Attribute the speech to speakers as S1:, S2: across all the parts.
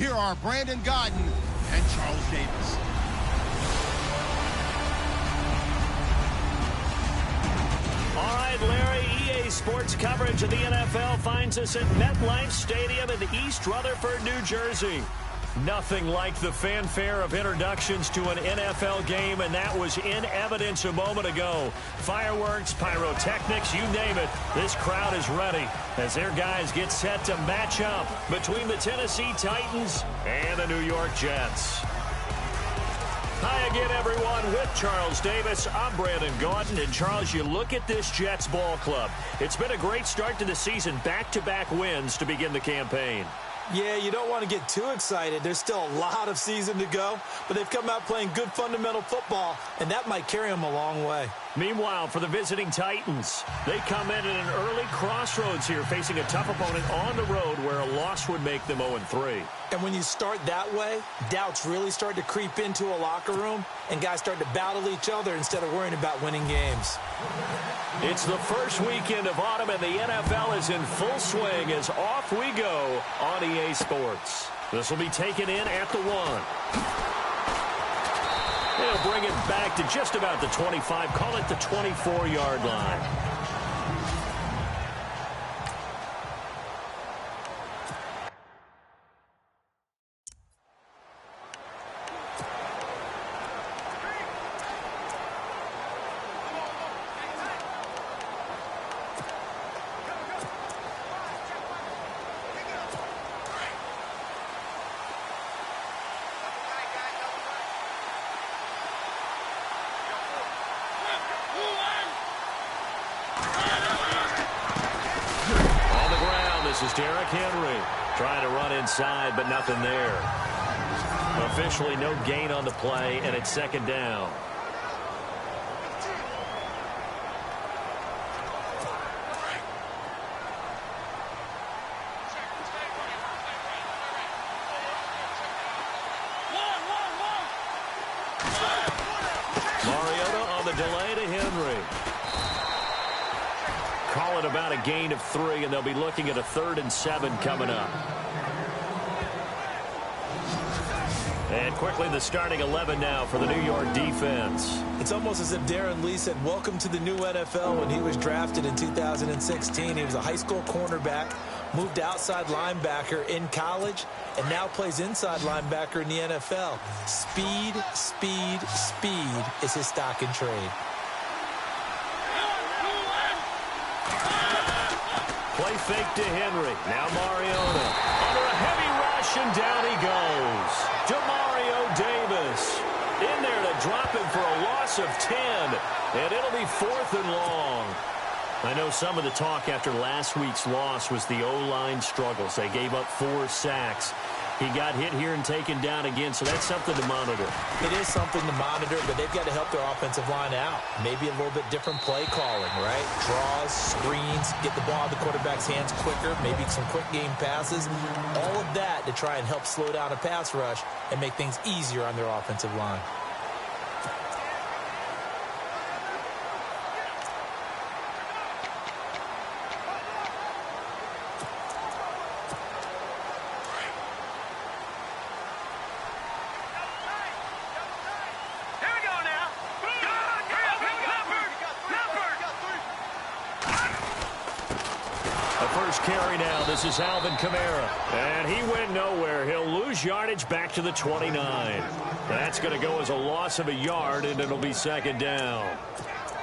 S1: here are Brandon Gaudin and Charles Davis.
S2: All right, Larry, EA Sports coverage of the NFL finds us at MetLife Stadium in East Rutherford, New Jersey. Nothing like the fanfare of introductions to an NFL game, and that was in evidence a moment ago. Fireworks, pyrotechnics, you name it. This crowd is ready as their guys get set to match up between the Tennessee Titans and the New York Jets. Hi again, everyone, with Charles Davis. I'm Brandon Gaudin. And, Charles, you look at this Jets ball club. It's been a great start to the season, back-to-back wins to begin the campaign.
S3: Yeah, you don't want to get too excited. There's still a lot of season to go, but they've come out playing good fundamental football, and that might carry them a long way.
S2: Meanwhile, for the visiting Titans, they come in at an early crossroads here, facing a tough opponent on the road where a loss would make them 0-3.
S3: And when you start that way, doubts really start to creep into a locker room, and guys start to battle each other instead of worrying about winning games.
S2: It's the first weekend of autumn, and the NFL is in full swing as off we go on EA Sports. This will be taken in at the 1. They'll bring it back to just about the 25, call it the 24-yard line. Trying to run inside, but nothing there. Officially no gain on the play, and it's second down. Mariota on the delay to Henry. Call it about a gain of 3, and they'll be looking at a 3rd and 7 coming up. And quickly the starting 11 now for the New York defense.
S3: It's almost as if Darren Lee said, welcome to the new NFL when he was drafted in 2016. He was a high school cornerback, moved to outside linebacker in college, and now plays inside linebacker in the NFL. Speed, speed, speed is his stock and trade.
S2: Play fake to Henry. Now Mariota. Under a heavy rush, and down he goes. Demario Davis in there to drop him for a loss of 10. And it'll be 4th and long. I know some of the talk after last week's loss was the O-line struggles. They gave up 4 sacks. He got hit here and taken down again, so that's something to monitor.
S3: It is something to monitor, but they've got to help their offensive line out. Maybe a little bit different play calling, right? Draws, screens, get the ball in the quarterback's hands quicker, maybe some quick game passes. All of that to try and help slow down a pass rush and make things easier on their offensive line.
S2: Carry now. This is Alvin Kamara. And he went nowhere. He'll lose yardage back to the 29. That's going to go as a loss of a yard, and it'll be second down.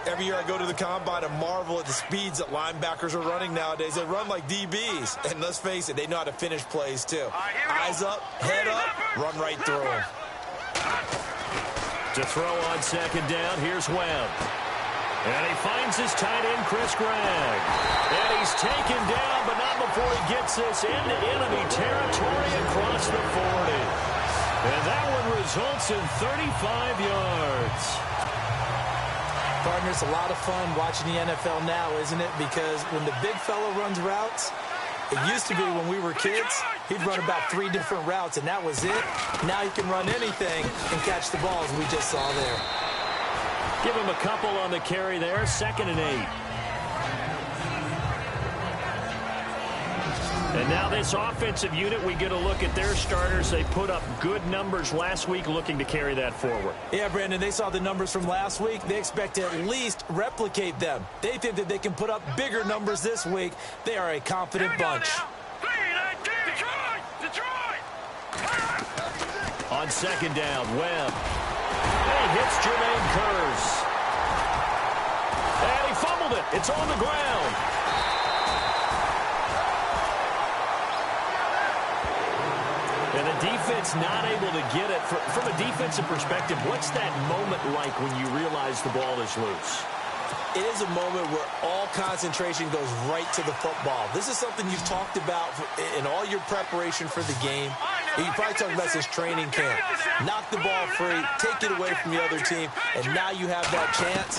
S3: Every year I go to the combine and marvel at the speeds that linebackers are running nowadays. They run like DBs. And let's face it, they know how to finish plays too. Eyes up, head up, run right through them.
S2: To throw on second down, here's Webb. And he finds his tight end, Chris Gregg. And he's taken down, but not before he gets this into enemy territory across the 40. And that one results in 35 yards.
S3: Partner, it's a lot of fun watching the NFL now, isn't it? Because when the big fella runs routes, it used to be when we were kids, he'd run about 3 different routes, and that was it. Now he can run anything and catch the ball, as we just saw there.
S2: Give him a couple on the carry there. 2nd and 8. And now this offensive unit, we get a look at their starters. They put up good numbers last week, looking to carry that forward.
S3: Yeah, Brandon, they saw the numbers from last week. They expect to at least replicate them. They think that they can put up bigger numbers this week. They are a confident bunch.
S2: On second down, Webb. He hits Jermaine Kearse. And he fumbled it. It's on the ground. And the defense not able to get it. From a defensive perspective, what's that moment like when you realize the ball is loose?
S3: It is a moment where all concentration goes right to the football. This is something you've talked about in all your preparation for the game. You probably talked about since training camp. Knock the ball free, take it away from the other team, and now you have that chance.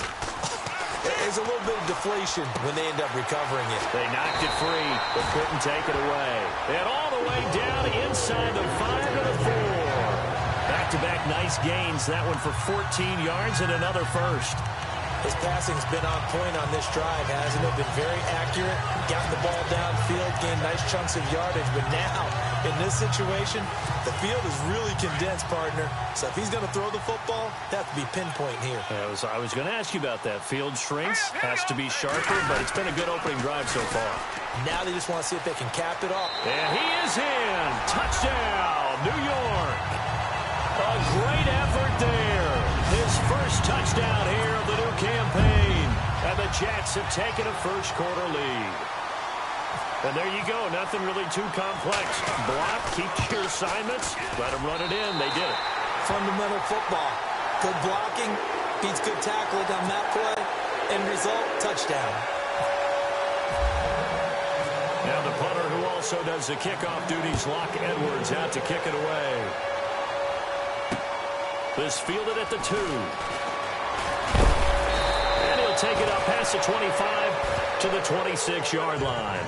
S3: There's a little bit of deflation when they end up recovering it.
S2: They knocked it free, but couldn't take it away. And all the way down inside the 5 to the 4. Back-to-back nice gains. That one for 14 yards and another first.
S3: His passing's been on point on this drive, hasn't it? Been very accurate, gotten the ball downfield, gained nice chunks of yardage. But now, in this situation, the field is really condensed, partner. So if he's going to throw the football, that have to be pinpoint here.
S2: I was going to ask you about that. Field shrinks, has to be sharper, but it's been a good opening drive so far.
S3: Now they just want to see if they can cap it off.
S2: And he is in. Touchdown, New York. A great effort there. His first touchdown here of the new campaign. And the Jets have taken a first-quarter lead. And there you go. Nothing really too complex. Block, keep your assignments, let them run it in. They did it.
S3: Fundamental football. Good blocking, beats good tackling on that play. End result, touchdown.
S2: Now the punter who also does the kickoff duties, Locke Edwards, out to kick it away. This fielded at the 2. And he'll take it up past the 25 to the 26-yard line.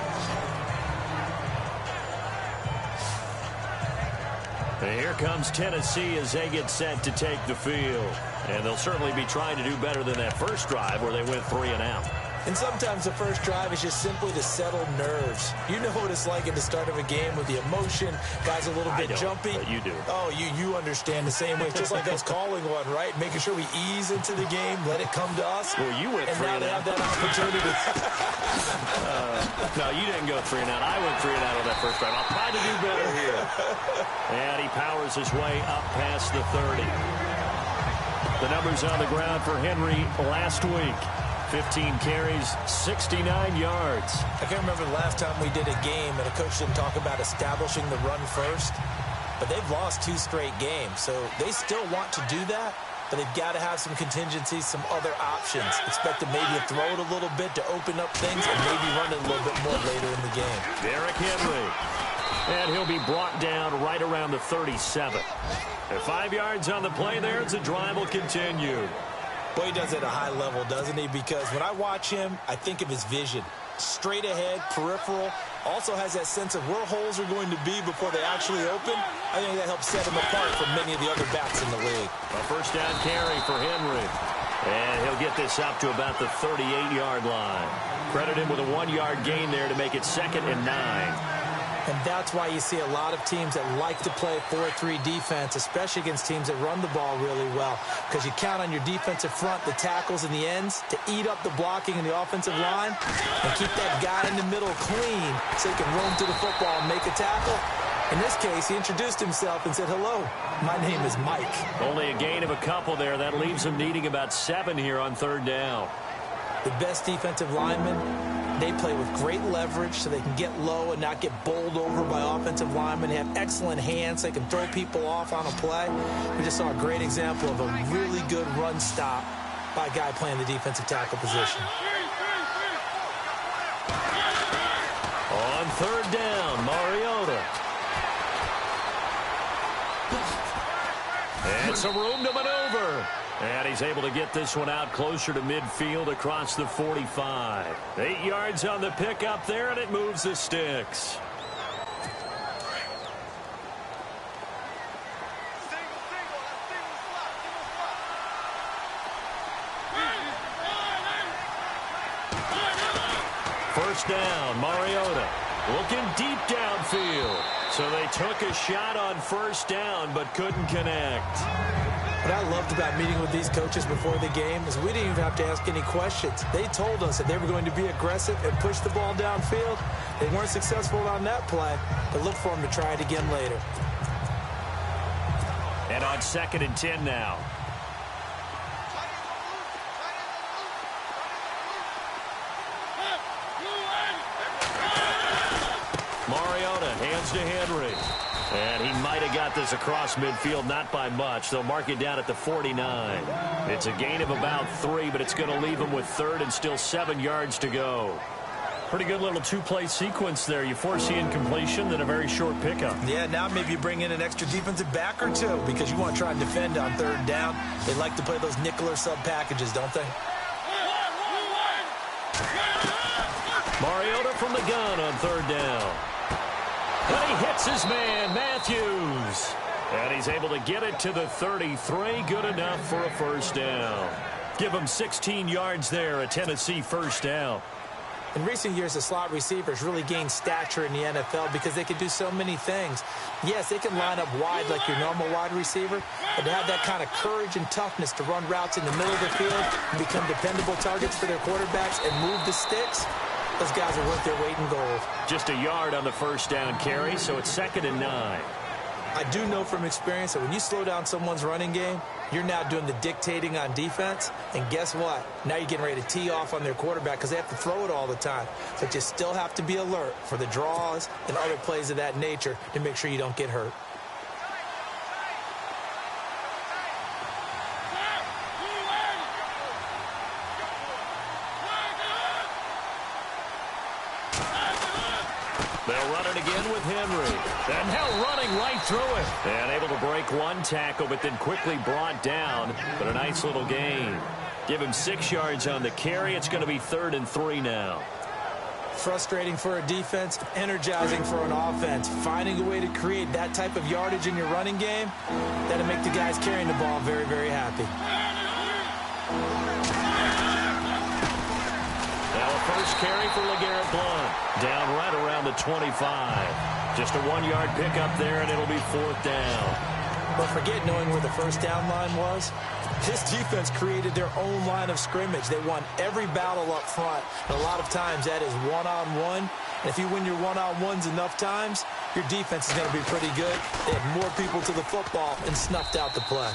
S2: And here comes Tennessee as they get set to take the field. And they'll certainly be trying to do better than that first drive where they went 3 and out.
S3: And sometimes the first drive is just simply to settle nerves. You know what it's like at the start of a game with the emotion. Guys a little bit jumpy.
S2: But you do.
S3: Oh, you understand the same way. It's just like us calling one, right? Making sure we ease into the game, let it come to us.
S2: Well, you went 3 and out.
S3: And now they have that opportunity.
S2: No, you didn't go 3 and out. I went 3 and out on that first drive. I'll try to do better here. And he powers his way up past the 30. The numbers on the ground for Henry last week. 15 carries, 69 yards.
S3: I can't remember the last time we did a game and a coach didn't talk about establishing the run first. But they've lost 2 straight games, so they still want to do that. But they've got to have some contingencies, some other options. Expect to maybe throw it a little bit to open up things and maybe run it a little bit more later in the game.
S2: Derrick Henry. And he'll be brought down right around the 37. At 5 yards on the play there, the drive will continue.
S3: Boy, he does it at a high level, doesn't he? Because when I watch him, I think of his vision. Straight ahead, peripheral. Also has that sense of where holes are going to be before they actually open. I think that helps set him apart from many of the other backs in the league.
S2: A first down carry for Henry. And he'll get this up to about the 38-yard line. Credit him with a 1-yard gain there to make it 2nd and 9.
S3: And that's why you see a lot of teams that like to play 4-3 defense, especially against teams that run the ball really well. Because you count on your defensive front, the tackles and the ends, to eat up the blocking in the offensive line and keep that guy in the middle clean so he can roam to the football and make a tackle. In this case, he introduced himself and said, "Hello, my name is Mike."
S2: Only a gain of a couple there. That leaves him needing about 7 here on 3rd down.
S3: The best defensive linemen, they play with great leverage so they can get low and not get bowled over by offensive linemen. They have excellent hands. They can throw people off on a play. We just saw a great example of a really good run stop by a guy playing the defensive tackle position.
S2: On 3rd down, Mariota. And some room to maneuver. And he's able to get this one out closer to midfield across the 45. 8 yards on the pickup there, and it moves the sticks. First down, Mariota. Looking deep downfield. So they took a shot on first down, but couldn't connect.
S3: What I loved about meeting with these coaches before the game is we didn't even have to ask any questions. They told us that they were going to be aggressive and push the ball downfield. They weren't successful on that play, but look for them to try it again later.
S2: And on 2nd and 10 now. Mariota hands to Henry. And he might have got this across midfield, not by much. They'll mark it down at the 49. It's a gain of about 3, but it's going to leave him with 3rd and still 7 yards to go. Pretty good little two-play sequence there. You force the incompletion, then a very short pickup.
S3: Yeah, now maybe you bring in an extra defensive back or two because you want to try and defend on 3rd down. They like to play those nickel or sub packages, don't they?
S2: Mariota from the gun on 3rd down. And he hits his man, Matthews. And he's able to get it to the 33. Good enough for a first down. Give him 16 yards there, a Tennessee first down.
S3: In recent years, the slot receivers really gained stature in the NFL because they can do so many things. Yes, they can line up wide like your normal wide receiver, but to have that kind of courage and toughness to run routes in the middle of the field and become dependable targets for their quarterbacks and move the sticks, those guys are worth their weight in gold.
S2: Just a yard on the first down carry, so it's 2nd and 9.
S3: I do know from experience that when you slow down someone's running game, you're now doing the dictating on defense. And guess what? Now you're getting ready to tee off on their quarterback because they have to throw it all the time. But you still have to be alert for the draws and other plays of that nature to make sure you don't get hurt.
S2: They'll run it again with Henry. And now running right through it. And able to break one tackle, but then quickly brought down. But a nice little gain. Give him 6 yards on the carry. It's going to be 3rd and 3 now.
S3: Frustrating for a defense, energizing for an offense. Finding a way to create that type of yardage in your running game, that'll make the guys carrying the ball very, very happy.
S2: Now a first carry for LeGarrette Blount. Down right around the 25. Just a 1-yard pickup there, and it'll be 4th down.
S3: But forget knowing where the first down line was. This defense created their own line of scrimmage. They won every battle up front. And a lot of times that is one-on-one. And if you win your one-on-ones enough times, your defense is going to be pretty good. They had more people to the football and snuffed out the play.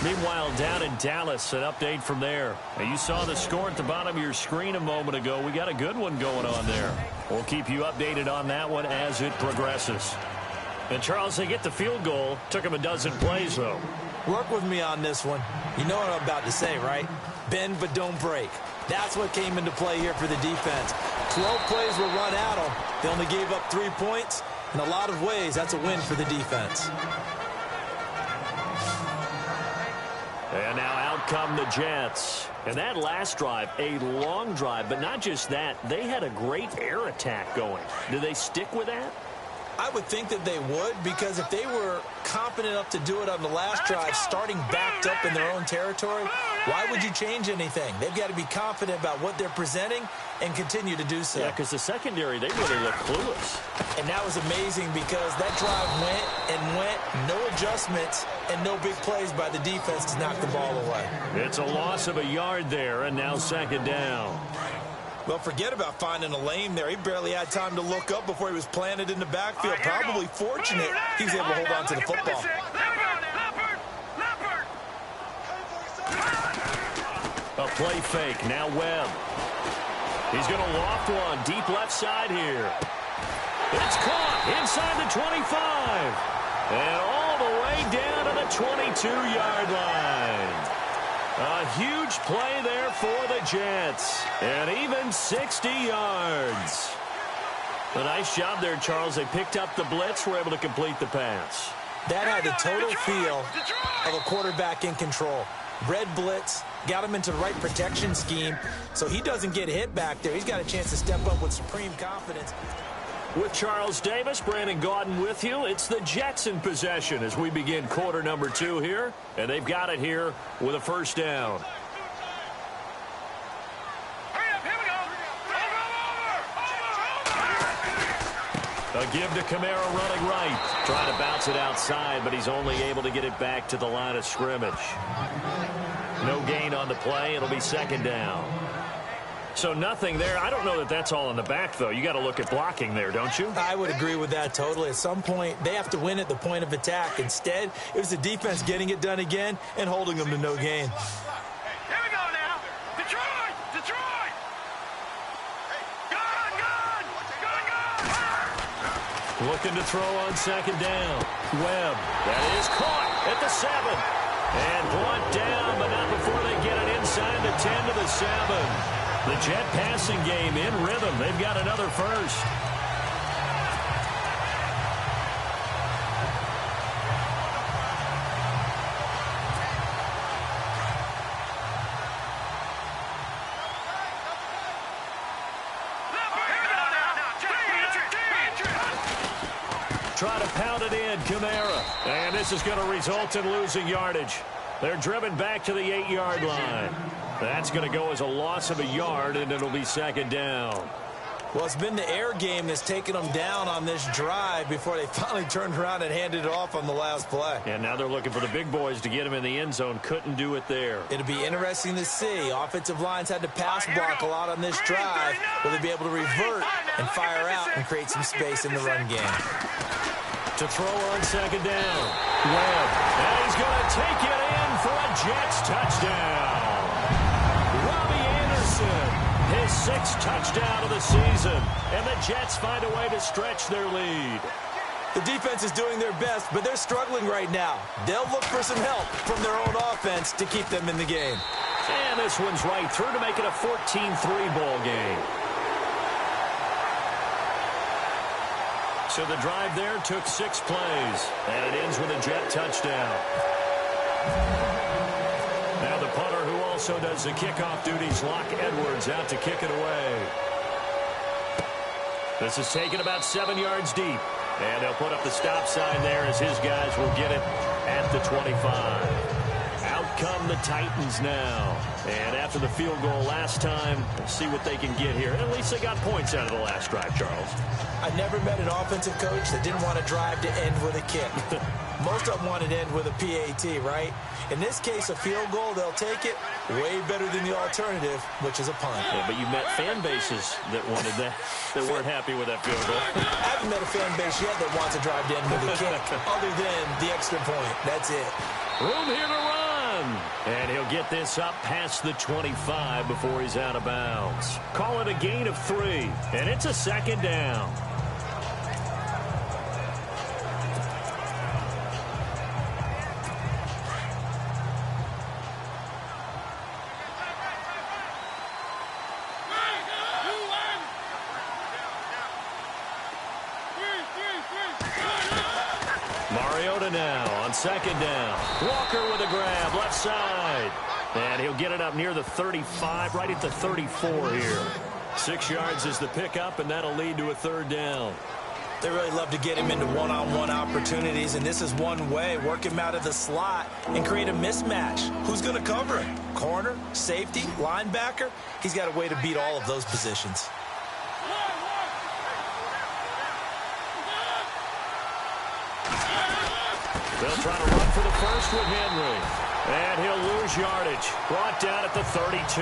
S2: Meanwhile, down in Dallas, an update from there. Now, you saw the score at the bottom of your screen a moment ago. We got a good one going on there. We'll keep you updated on that one as it progresses. And, Charles, they get the field goal. Took them a dozen plays, though.
S3: Work with me on this one. You know what I'm about to say, right? Bend but don't break. That's what came into play here for the defense. 12 plays were run at them. They only gave up 3 points. In a lot of ways, that's a win for the defense.
S2: And now out come the Jets. And that last drive, a long drive, but not just that. They had a great air attack going. Do they stick with that?
S3: I would think that they would, because if they were competent enough to do it on the last drive, starting backed up in their own territory, why would you change anything? They've got to be confident about what they're presenting and continue to do so.
S2: Yeah, because the secondary, they really look clueless.
S3: And that was amazing because that drive went, no adjustments, and no big plays by the defense to knock the ball away.
S2: It's a loss of a yard there, and now 2nd down.
S3: Well, forget about finding a lane there. He barely had time to look up before he was planted in the backfield. Probably fortunate he was able to hold on to the football.
S2: A play fake. Now Webb. He's going to loft one deep left side here. It's caught inside the 25. And all the way down to the 22-yard line. A huge play there for the Jets. And even 60 yards. A nice job there, Charles. They picked up the blitz, were able to complete the pass.
S3: That had the total feel of a quarterback in control. Red blitz, got him into the right protection scheme, so he doesn't get hit back there. He's got a chance to step up with supreme confidence.
S2: With Charles Davis, Brandon Gaudin with you. It's the Jets in possession as we begin quarter number 2 here. And they've got it here with a first down. A give to Kamara running right. Trying to bounce it outside, but he's only able to get it back to the line of scrimmage. No gain on the play. It'll be second down. So nothing there. I don't know that that's all in the back, though. You got to look at blocking there, don't you?
S3: I would agree with that totally. At some point, they have to win at the point of attack. Instead, it was the defense getting it done again and holding them to no gain.
S4: Here we go now. Detroit! Detroit! Gun!
S2: Looking to throw on second down. Webb. That is caught at the 7. And brought down, but not before they get it inside the 10 to the 7. The Jet passing game in rhythm. They've got another first. Try to pound it in, Kamara. And this is going to result in losing yardage. They're driven back to the 8-yard line. That's going to go as a loss of a yard, and it'll be second down.
S3: Well, it's been the air game that's taken them down on this drive before they finally turned around and handed it off on the last play.
S2: And now they're looking for the big boys to get him in the end zone. Couldn't do it there.
S3: It'll be interesting to see. Offensive lines had to pass block a lot on this drive. Will they be able to revert and fire out and create some space in the run game?
S2: To throw on second down. Webb. And he's going to take it in for a Jets touchdown. His 6th touchdown of the season, and the Jets find a way to stretch their lead.
S3: The defense is doing their best, but they're struggling right now. They'll look for some help from their own offense to keep them in the game.
S2: And this one's right through to make it a 14-3 ball game. So the drive there took 6 plays, and it ends with a Jet touchdown. Now the punter, who also does the kickoff duties, Locke Edwards, out to kick it away. This is taken about 7 yards deep. And they'll put up the stop sign there as his guys will get it at the 25. Out come the Titans now. And after the field goal last time, we'll see what they can get here. At least they got points out of the last drive, Charles.
S3: I never met an offensive coach that didn't want to drive to end with a kick. Most of them wanted to end with a PAT, right? In this case, a field goal, they'll take it. Way better than the alternative, which is a punt.
S2: Yeah, but you met fan bases that wanted that, that weren't happy with that field goal.
S3: I haven't met a fan base yet that wants to drive to end with a kick, other than the extra point. That's it.
S2: Room here to run. And he'll get this up past the 25 before he's out of bounds. Call it a gain of 3, and it's a second down. Second down. Walker with a grab, left side. And he'll get it up near the 35, right at the 34 here. 6 yards is the pickup, and that'll lead to a third down.
S3: They really love to get him into one-on-one opportunities, and this is one way. Work him out of the slot and create a mismatch. Who's going to cover him? Corner, safety, linebacker? He's got a way to beat all of those positions.
S2: They'll try to run for the first with Henry. And he'll lose yardage. Brought down at the 32.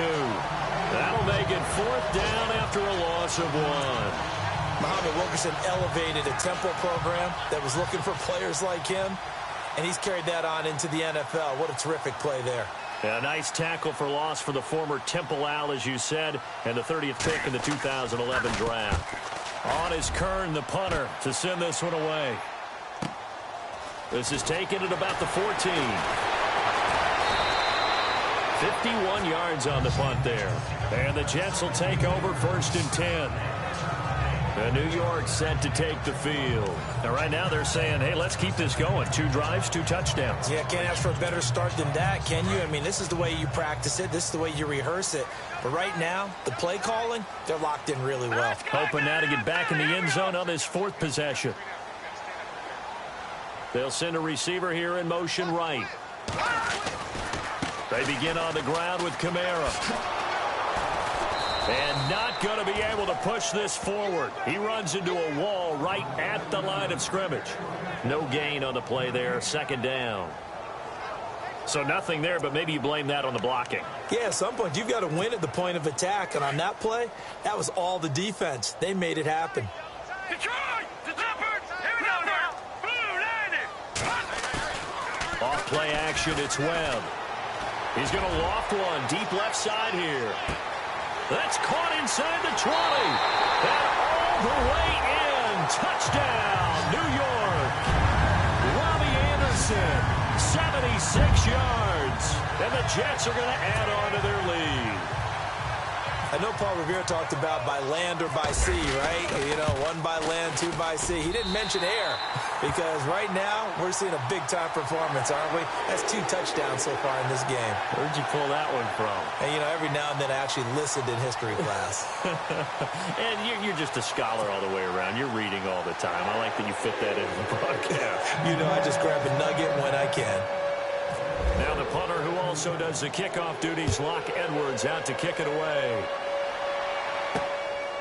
S2: That'll make it 4th down after a loss of 1.
S3: Muhammad Wilkerson elevated a Temple program that was looking for players like him, and he's carried that on into the NFL. What a terrific play there.
S2: A nice tackle for loss for the former Temple Owl, as you said, and the 30th pick in the 2011 draft. On is Kern, the punter, to send this one away. This is taken at about the 14. 51 yards on the punt there. And the Jets will take over 1st and 10. And New York set to take the field. Now, right now they're saying, hey, let's keep this going. 2 drives, 2 touchdowns.
S3: Yeah, can't ask for a better start than that, can you? I mean, this is the way you practice it. This is the way you rehearse it. But right now, the play calling, they're locked in really well.
S2: Hoping now to get back in the end zone on this 4th possession. They'll send a receiver here in motion right. They begin on the ground with Kamara. And not going to be able to push this forward. He runs into a wall right at the line of scrimmage. No gain on the play there, second down. So nothing there, but maybe you blame that on the blocking.
S3: Yeah, at some point, you've got to win at the point of attack. And on that play, that was all the defense. They made it happen.
S4: Detroit! The Jumpers! Here we go now! Blue landing!
S2: Off play action, it's Webb. He's going to loft one deep left side here. That's caught inside the 20. And all the way in. Touchdown, New York. Robbie Anderson, 76 yards. And the Jets are going to add on to their lead.
S3: I know Paul Revere talked about by land or by sea, right? You know, one by land, two by sea. He didn't mention air because right now we're seeing a big-time performance, aren't we? That's 2 touchdowns so far in this game.
S2: Where'd you pull that one from?
S3: And, you know, every now and then I actually listened in history class.
S2: And you're just a scholar all the way around. You're reading all the time. I like that you fit that into the broadcast.
S3: You know, I just grab a nugget when I can.
S2: Now the punter who also does the kickoff duties, Locke Edwards, out to kick it away.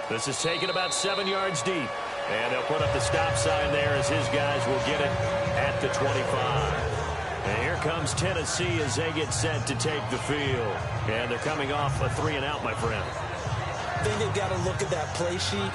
S2: This is taken about 7 yards deep. And they'll put up the stop sign there as his guys will get it at the 25. And here comes Tennessee as they get set to take the field. And they're coming off a 3-and-out, my friend.
S3: I think they've got to look at that play sheet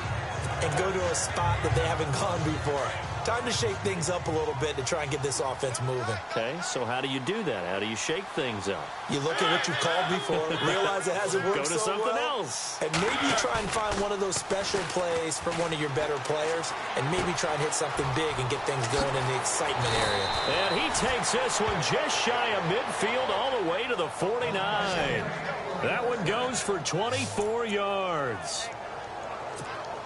S3: and go to a spot that they haven't gone before. Time to shake things up a little bit to try and get this offense moving.
S2: Okay, so how do you do that? How do you shake things up?
S3: You look at what you've called before, realize it hasn't worked
S2: Go to
S3: so
S2: something
S3: well,
S2: else.
S3: and maybe try and find one of those special plays from one of your better players, and maybe try and hit something big and get things going in the excitement area.
S2: And he takes this one just shy of midfield all the way to the 49. That one goes for 24 yards.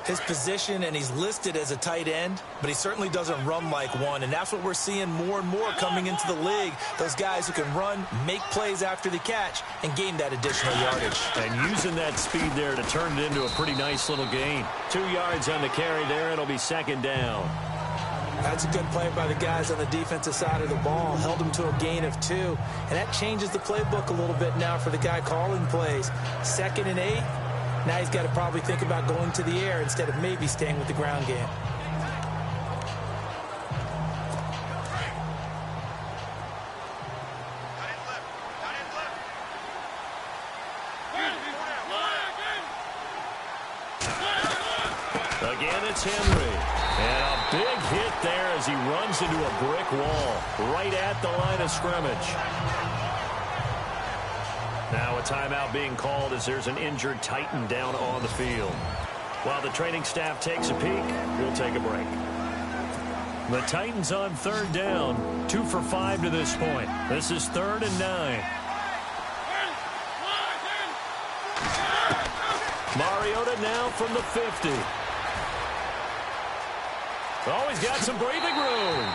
S3: His position, and he's listed as a tight end, but he certainly doesn't run like one, and that's what we're seeing more and more coming into the league. Those guys who can run, make plays after the catch, and gain that additional yardage.
S2: And using that speed there to turn it into a pretty nice little gain. 2 yards on the carry there. It'll be second down.
S3: That's a good play by the guys on the defensive side of the ball. Held him to a gain of 2, and that changes the playbook a little bit now for the guy calling plays. 2nd and 8. Now he's got to probably think about going to the air instead of maybe staying with the ground game.
S2: Again, it's Henry. And a big hit there as he runs into a brick wall right at the line of scrimmage. Now a timeout being called as there's an injured Titan down on the field. While the training staff takes a peek, we'll take a break. The Titans on 3rd down, 2 for 5 to this point. This is 3rd and 9. Mariota now from the 50. Oh, he's got some breathing room.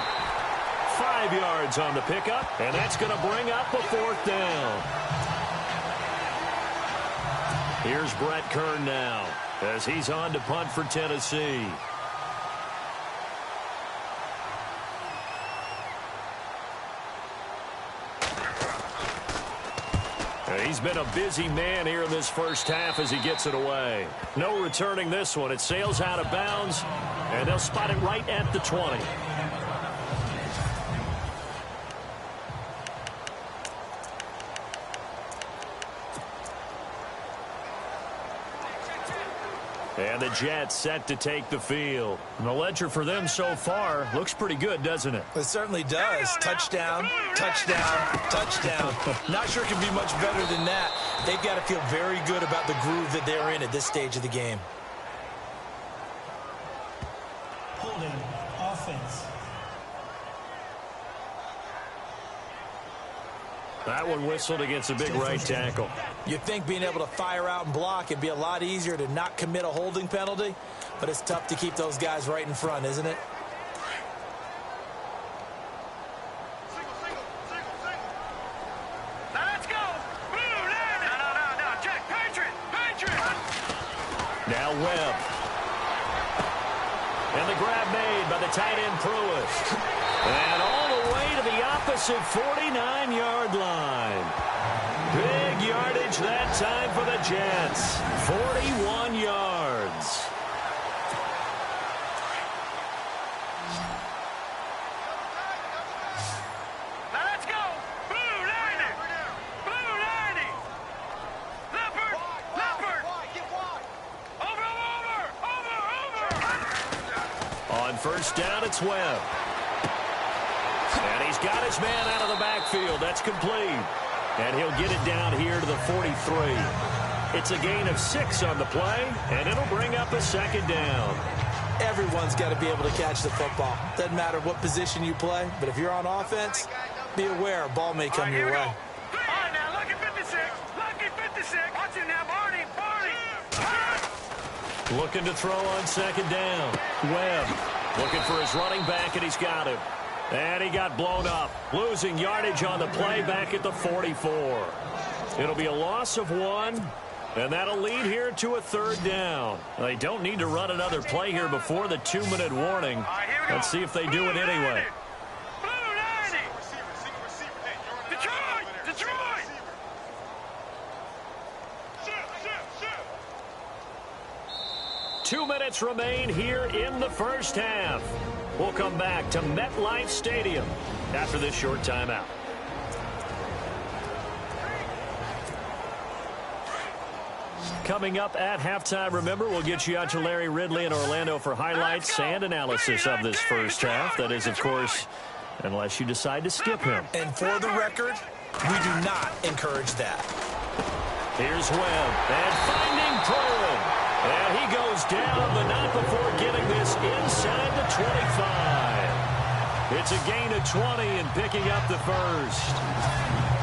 S2: 5 yards on the pickup, and that's going to bring up a 4th down. Here's Brett Kern now as he's on to punt for Tennessee. He's been a busy man here in this first half as he gets it away. No returning this one. It sails out of bounds, and they'll spot it right at the 20. And the Jets set to take the field. And the ledger for them so far looks pretty good, doesn't it?
S3: It certainly does. Touchdown, touchdown, touchdown. Not sure it can be much better than that. They've got to feel very good about the groove that they're in at this stage of the game.
S5: Holding offense.
S2: That one whistled against a big right tackle.
S3: You'd think being able to fire out and block it'd be a lot easier to not commit a holding penalty, but it's tough to keep those guys right in front, isn't it?
S4: Let's go! Blue landing! No, check! Patriot!
S2: Now Webb. And the grab made by the tight end Pruitt. And all the way to the opposite 49-yard line. Big yardage that time for the Jets. 41 yards.
S4: Now let's go. Blue 90. Blue 90. Leopard. Leopard. Over.
S2: On first down, it's Webb. And he's got his man out of the backfield. That's complete. And he'll get it down here to the 43. It's a gain of 6 on the play, and it'll bring up a second down.
S3: Everyone's got to be able to catch the football. Doesn't matter what position you play, but if you're on offense, be aware a ball may come your way.
S4: All right, now, lucky 56. Lucky 56. Watch it now, Barney. Barney.
S2: Looking to throw on second down. Webb looking for his running back, and he's got him. And he got blown up, losing yardage on the play back at the 44. It'll be a loss of 1, and that'll lead here to a third down. They don't need to run another play here before the 2-minute warning. Let's see if they do it anyway.
S4: Blue 90. Detroit. Detroit.
S2: 2 minutes remain here in the first half. We'll come back to MetLife Stadium after this short timeout. Coming up at halftime, remember, we'll get you out to Larry Ridley in Orlando for highlights and analysis of this first half. That is, of course, unless you decide to skip him.
S3: And for the record, we do not encourage that.
S2: Here's Webb, and finding Pruitt. And he goes down, but not before getting this inside the 25. It's a gain of 20 and picking up the first.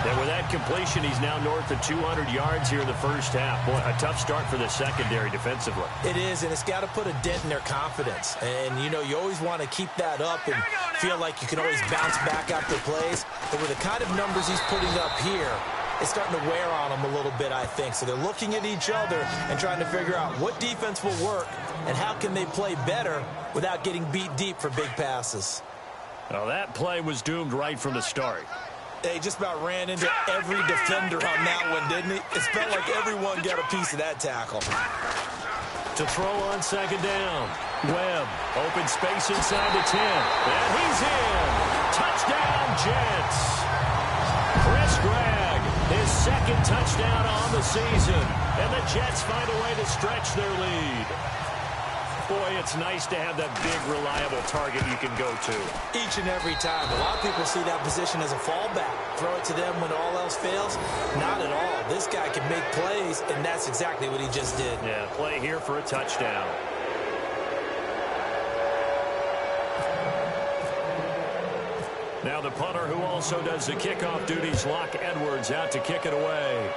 S2: And with that completion, he's now north of 200 yards here in the first half. Boy, a tough start for the secondary defensively.
S3: It is, and it's got to put a dent in their confidence. And, you know, you always want to keep that up and feel like you can always bounce back after plays. But with the kind of numbers he's putting up here, it's starting to wear on them a little bit, I think. So they're looking at each other and trying to figure out what defense will work and how can they play better without getting beat deep for big passes.
S2: Well, that play was doomed right from the start.
S3: They just about ran into every defender on that one, didn't he? It felt like everyone got a piece of that tackle.
S2: To throw on second down. Webb, open space inside the 10. And he's in. Touchdown, Jets. Chris Gregg, his second touchdown on the season. And the Jets find a way to stretch their lead. Boy, it's nice to have that big, reliable target you can go to.
S3: Each and every time. A lot of people see that position as a fallback. Throw it to them when all else fails. Not at all. This guy can make plays, and that's exactly what he just did.
S2: Yeah, play here for a touchdown. Now the punter who also does the kickoff duties, Locke Edwards, out to kick it away.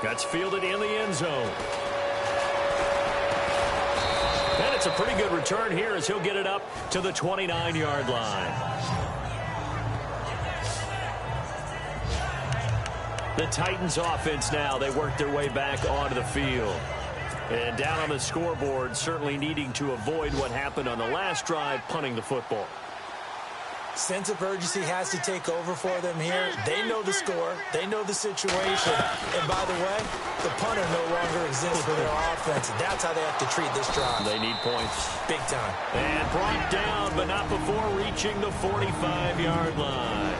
S2: That's fielded in the end zone. And it's a pretty good return here as he'll get it up to the 29-yard line. The Titans offense now, they work their way back onto the field. And down on the scoreboard, certainly needing to avoid what happened on the last drive, punting the football.
S3: Sense of urgency has to take over for them here. They know the score. They know the situation. And by the way, the punter no longer exists for their offense. That's how they have to treat this drive.
S2: They need points.
S3: Big time.
S2: And brought down, but not before reaching the 45-yard line.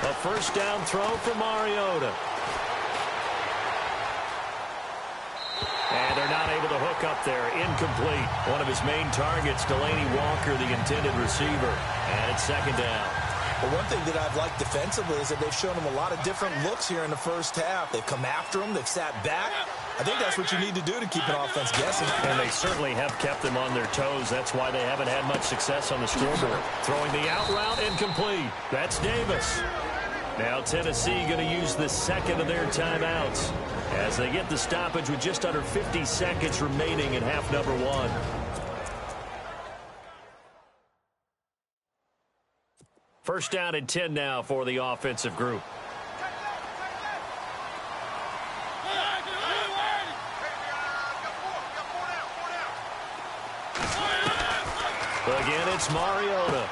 S2: A first down throw for Mariota. And they're not able to hook up there. Incomplete. One of his main targets, Delaney Walker, the intended receiver. And it's second down.
S3: But one thing that I've liked defensively is that they've shown him a lot of different looks here in the first half. They've come after him. They've sat back. I think that's what you need to do to keep an offense guessing.
S2: And they certainly have kept them on their toes. That's why they haven't had much success on the scoreboard. Throwing the out route, incomplete. That's Davis. Now Tennessee going to use the second of their timeouts as they get the stoppage with just under 50 seconds remaining in half number one. First down and 10 now for the offensive group. Again, it's Mariota.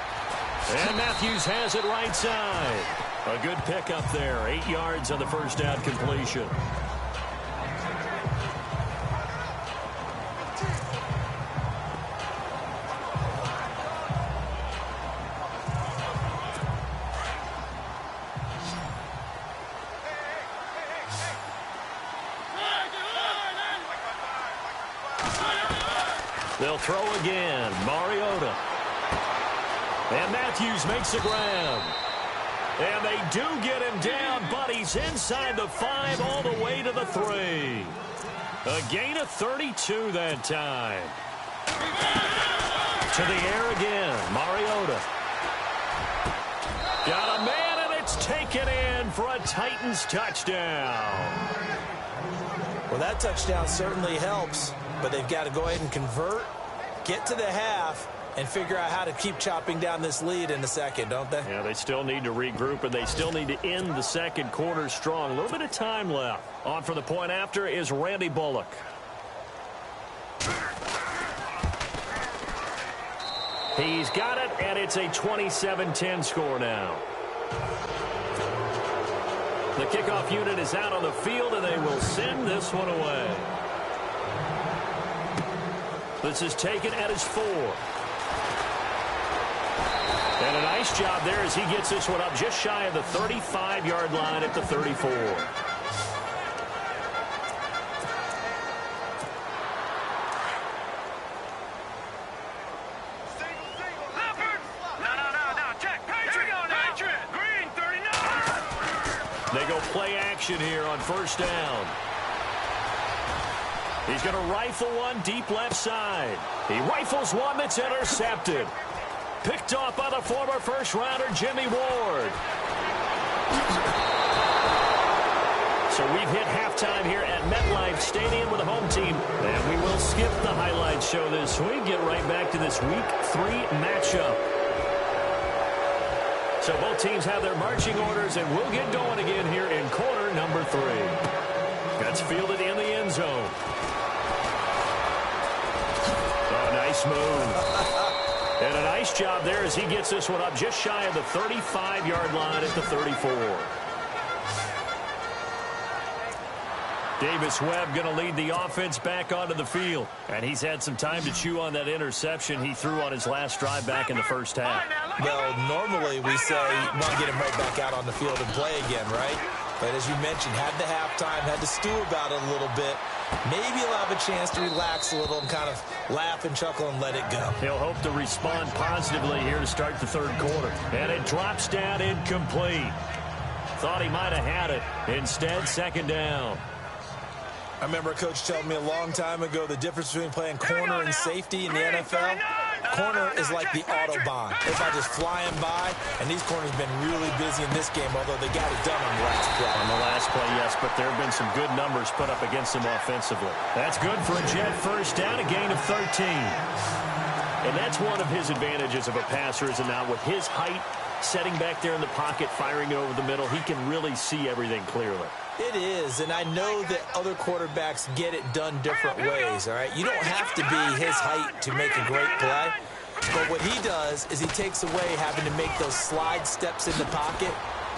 S2: And Matthews has it right side. A good pickup there. 8 yards on the first down completion. They'll throw again. Mariota. And Matthews makes the grab. And they do get him down, but he's inside the 5 all the way to the 3. A gain of 32 that time. To the air again. Mariota. Got a man, and it's taken in for a Titans touchdown.
S3: Well, that touchdown certainly helps, but they've got to go ahead and convert, get to the half, and figure out how to keep chopping down this lead in the second, don't they?
S2: Yeah, they still need to regroup, and they still need to end the second quarter strong. A little bit of time left. On for the point after is Randy Bullock. He's got it, and it's a 27-10 score now. The kickoff unit is out on the field, and they will send this one away. This is taken at his 4. And a nice job there as he gets this one up just shy of the 35-yard line at the 34. They go play action here on first down. He's going to rifle one deep left side. He rifles one that's intercepted. Picked off by the former first-rounder Jimmy Ward. So we've hit halftime here at MetLife Stadium with the home team. And we will skip the highlights show this week. Get right back to this Week 3 matchup. So both teams have their marching orders, and we'll get going again here in quarter number 3. That's fielded in the end zone. Oh, nice move. And a nice job there as he gets this one up just shy of the 35-yard line at the 34. Davis Webb going to lead the offense back onto the field. And he's had some time to chew on that interception he threw on his last drive back in the first half.
S3: Well, normally we say you want to get him right back out on the field and play again, right? But as you mentioned, had the halftime, had to stew about it a little bit. Maybe he'll have a chance to relax a little and kind of laugh and chuckle and let it go.
S2: He'll hope to respond positively here to start the third quarter. And it drops down incomplete. Thought he might have had it. Instead, second down.
S3: I remember a coach telling me a long time ago the difference between playing corner and safety in the NFL. Corner is like the Autobahn. Everybody just flying by, and these corners have been really busy in this game, although they got it done on the last play.
S2: On the last play, yes, but there have been some good numbers put up against them offensively. That's good for a Jet first down, a gain of 13. And that's one of his advantages of a passer, is it not? With his height, setting back there in the pocket, firing it over the middle, he can really see everything clearly.
S3: It is, and I know that other quarterbacks get it done different ways, all right? You don't have to be his height to make a great play, but what he does is he takes away having to make those slide steps in the pocket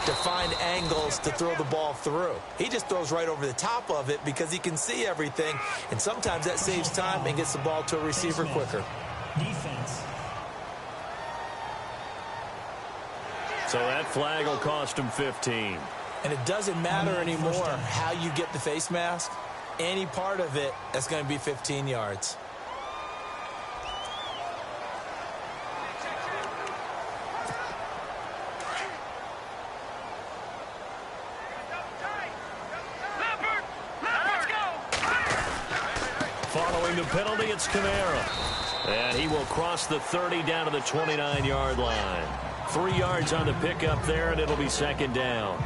S3: to find angles to throw the ball through. He just throws right over the top of it because he can see everything, and sometimes that saves time and gets the ball to a receiver quicker.
S5: Defense.
S2: So that flag will cost him 15.
S3: And it doesn't matter anymore how you get the face mask. Any part of it, that's going to be 15 yards.
S2: Following the penalty, it's Kamara. And he will cross the 30 down to the 29-yard line. 3 yards on the pickup there, and it'll be second down.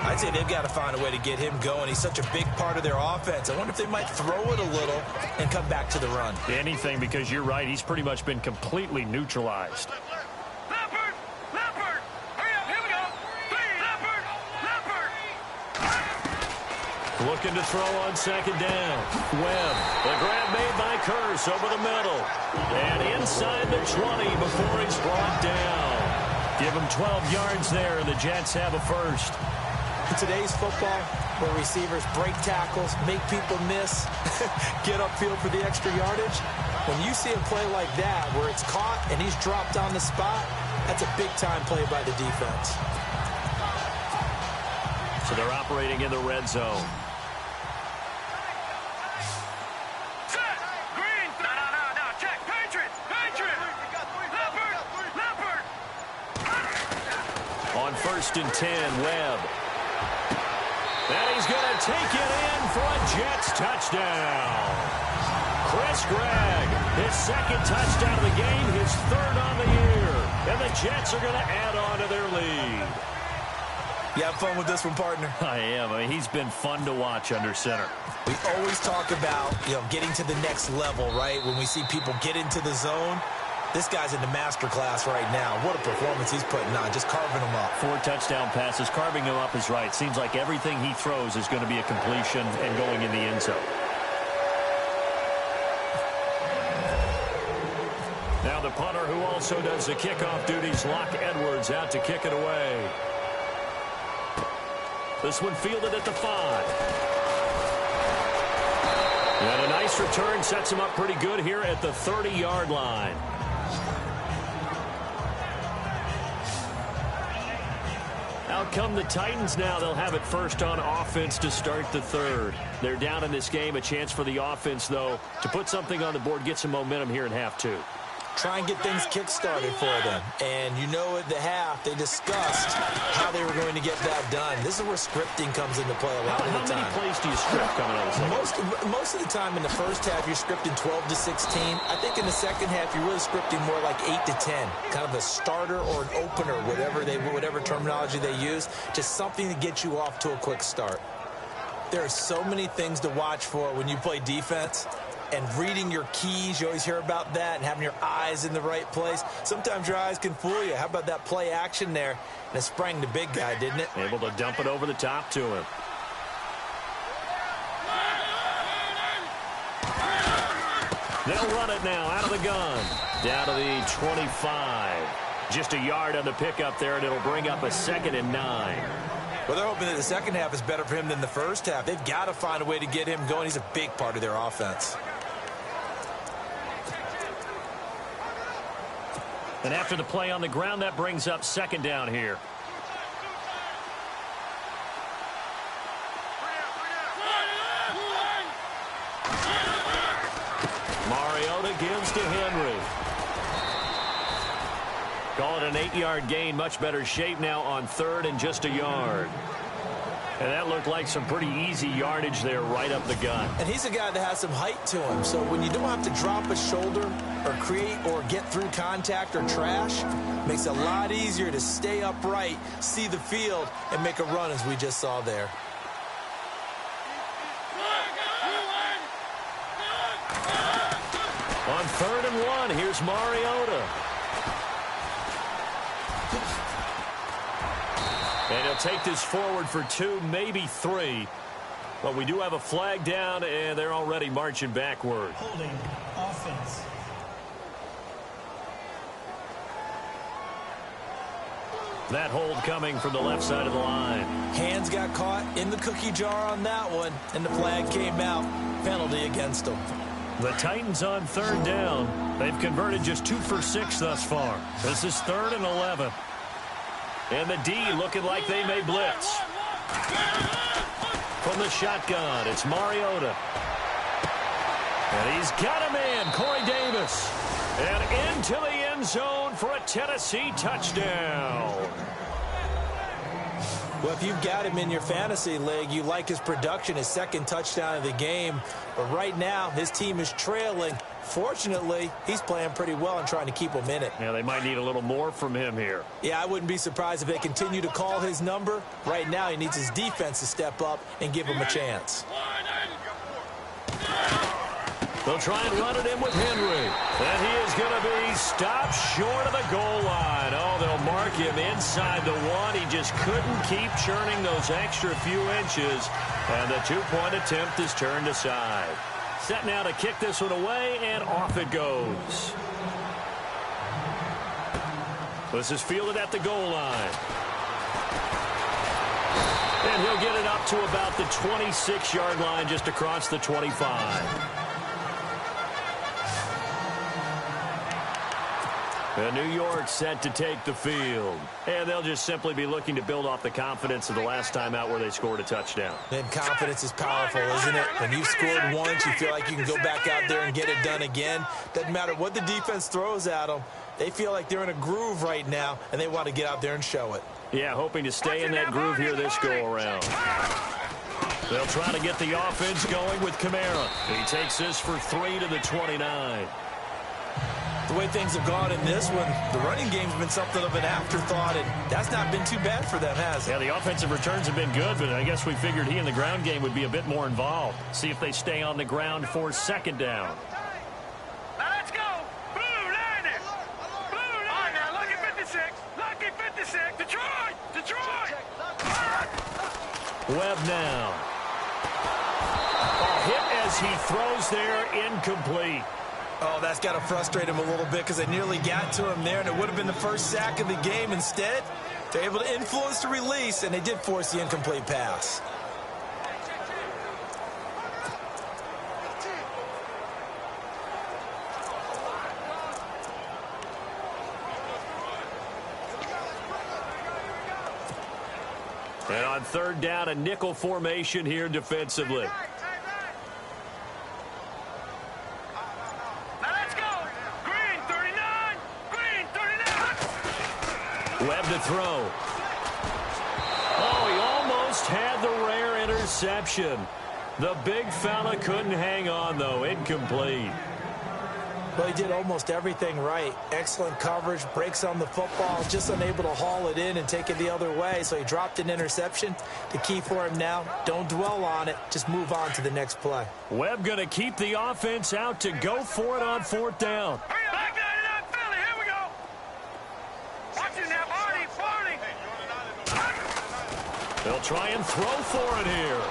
S3: I'd say they've got to find a way to get him going. He's such a big part of their offense. I wonder if they might throw it a little and come back to the run.
S2: Anything, because you're right. He's pretty much been completely neutralized. Looking to throw on second down. Webb. The grab made by Kearse over the middle. And inside the 20 before he's brought down. Give him 12 yards there, and the Jets have a first.
S3: In today's football, where receivers break tackles, make people miss, get upfield for the extra yardage, when you see a play like that where it's caught and he's dropped on the spot, that's a big-time play by the defense.
S2: So they're operating in the red zone.
S4: Set. Green. No. Check. Patriot. Leopard.
S2: On 1st and 10, Webb. And he's going to take it in for a Jets touchdown. Chris Gregg, his second touchdown of the game, his third on the year. And the Jets are going to add on to their lead.
S3: You have fun with this one, partner?
S2: I am. I mean, he's been fun to watch under center.
S3: We always talk about, getting to the next level, right? When we see people get into the zone, this guy's in the master class right now. What a performance he's putting on, just carving them up.
S2: 4 touchdown passes. Carving him up is right. Seems like everything he throws is going to be a completion and going in the end zone. Now the punter, who also does the kickoff duties, Locke Edwards, out to kick it away. This one fielded at the 5. And a nice return sets him up pretty good here at the 30-yard line. Out come the Titans now. They'll have it first on offense to start the third. They're down in this game. A chance for the offense, though, to put something on the board, get some momentum here in half 2.
S3: Try and get things kick-started for them. And at the half, they discussed how they were going to get that done. This is where scripting comes into play a lot of the time.
S2: How many plays do you script coming out of the second?
S3: Most of the time in the first half, you're scripting 12 to 16. I think in the second half, you're really scripting more like 8 to 10. Kind of a starter or an opener, whatever terminology they use. Just something to get you off to a quick start. There are so many things to watch for when you play defense. And reading your keys, you always hear about that, and having your eyes in the right place. Sometimes your eyes can fool you. How about that play action there? And it sprang the big guy, didn't it?
S2: Able to dump it over the top to him. They'll run it now out of the gun. Down to the 25. Just a yard on the pickup there, and it'll bring up a 2nd and 9.
S3: Well, they're hoping that the second half is better for him than the first half. They've got to find a way to get him going. He's a big part of their offense.
S2: And after the play on the ground, that brings up 2nd down here. Mariota gives to Henry. Call it an 8-yard gain. Much better shape now on 3rd and just a yard. And that looked like some pretty easy yardage there right up the gut.
S3: And he's a guy that has some height to him. So when you don't have to drop a shoulder or create or get through contact or trash, makes it a lot easier to stay upright, see the field, and make a run as we just saw there.
S2: On 3rd and 1, here's Mariota. And he'll take this forward for 2, maybe 3. But we do have a flag down, and they're already marching backward.
S5: Holding offense.
S2: That hold coming from the left side of the line.
S3: Hands got caught in the cookie jar on that one, and the flag came out. Penalty against them.
S2: The Titans on 3rd down. They've converted just 2 for 6 thus far. This is 3rd and 11. And the D looking like they may blitz. From the shotgun, it's Mariota. And he's got a man, Corey Davis. And into the end zone for a Tennessee touchdown.
S3: Well, if you've got him in your fantasy league, you like his production, his 2nd touchdown of the game. But right now, his team is trailing. Fortunately, he's playing pretty well and trying to keep them in it.
S2: Yeah, they might need a little more from him here.
S3: Yeah, I wouldn't be surprised if they continue to call his number. Right now, he needs his defense to step up and give him a chance.
S2: They'll try and run it in with Henry. And he is going to be stopped short of the goal line. Oh, they'll mark him inside the one. He just couldn't keep churning those extra few inches. And the two-point attempt is turned aside. Set now to kick this one away, and off it goes. This is fielded at the goal line. And he'll get it up to about the 26-yard line, just across the 25. And New York set to take the field. And they'll just simply be looking to build off the confidence of the last time out where they scored a touchdown.
S3: And confidence is powerful, isn't it? When you've scored once, you feel like you can go back out there and get it done again. Doesn't matter what the defense throws at them. They feel like they're in a groove right now, and they want to get out there and show it.
S2: Yeah, hoping to stay in that groove here this go-around. They'll try to get the offense going with Kamara. He takes this for 3 to the 29.
S3: The way things have gone in this one, the running game's been something of an afterthought, and that's not been too bad for them, has it?
S2: Yeah, the offensive returns have been good, but I guess we figured he in the ground game would be a bit more involved. See if they stay on the ground for second down.
S4: Now let's go. Blue, line it. Blue, line. All right, now, lucky 56. Lucky 56. Detroit. Detroit.
S2: Webb now. A hit as he throws there, incomplete.
S3: Oh, that's got to frustrate him a little bit because they nearly got to him there, and it would have been the first sack of the game. Instead, they're able to influence the release, and they did force the incomplete pass.
S2: And on third down, a nickel formation here defensively. Webb to throw. Oh, he almost had the rare interception. The big fella couldn't hang on, though. Incomplete.
S3: Well, he did almost everything right. Excellent coverage, breaks on the football, just unable to haul it in and take it the other way. So he dropped an interception. The key for him now, don't dwell on it. Just move on to the next play.
S2: Webb going to keep the offense out to go for it on fourth down. They'll try and throw for it here.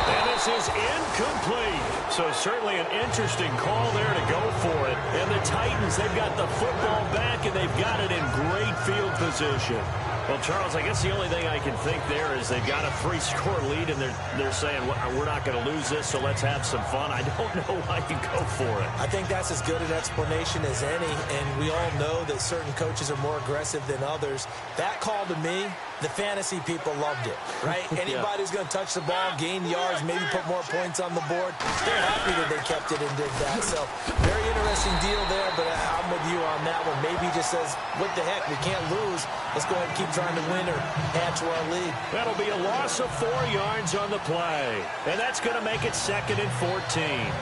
S2: And this is incomplete. So certainly an interesting call there to go for it. And the Titans, they've got the football back, and they've got it in great field position. Well, Charles, I guess the only thing I can think there is they've got a 3-score lead, and they're saying, well, we're not going to lose this, so let's have some fun. I don't know why you go for it.
S3: I think that's as good an explanation as any, and we all know that certain coaches are more aggressive than others. That call to me, the fantasy people loved it, right? Anybody who's going to touch the ball, gain yards, maybe put more points on the board, they're happy that they kept it and did that. So very interesting deal there, but I'm with you on that one. Maybe he just says, what the heck, we can't lose. Let's go ahead and keep trying to win or add to our lead.
S2: That'll be a loss of 4 yards on the play. And that's going to make it 2nd and 14.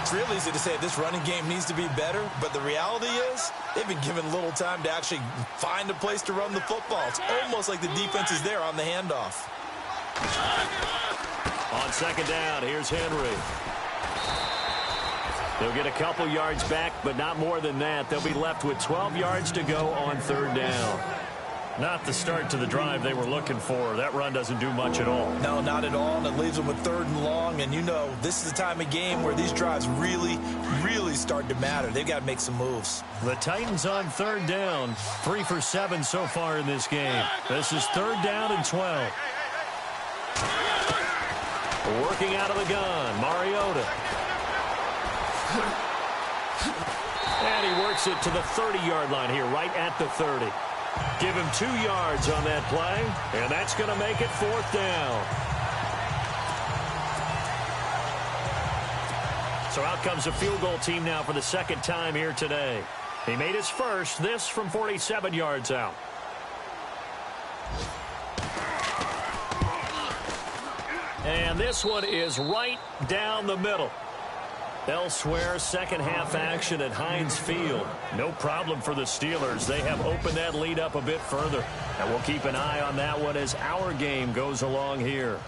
S3: It's real easy to say this running game needs to be better, but the reality is they've been given little time to actually find a place to run the football. It's almost like the defense is there on the handoff.
S2: On second down, here's Henry. They'll get a couple yards back, but not more than that. They'll be left with 12 yards to go on third down. Not the start to the drive they were looking for. That run doesn't do much at all.
S3: No, not at all, and it leaves them with 3rd and long. And you know, this is the time of game where these drives really, really start to matter. They've got to make some moves.
S2: The Titans on third down, 3 for 7 so far in this game. This is 3rd down and 12. Working out of the gun, Mariota. And he works it to the 30-yard line here, right at the 30. Give him 2 yards on that play, and that's going to make it 4th down. So out comes a field goal team now for the 2nd time here today. He made his first, this from 47 yards out. And this one is right down the middle. Elsewhere, second half action at Heinz Field. No problem for the Steelers. They have opened that lead up a bit further. And we'll keep an eye on that one as our game goes along here.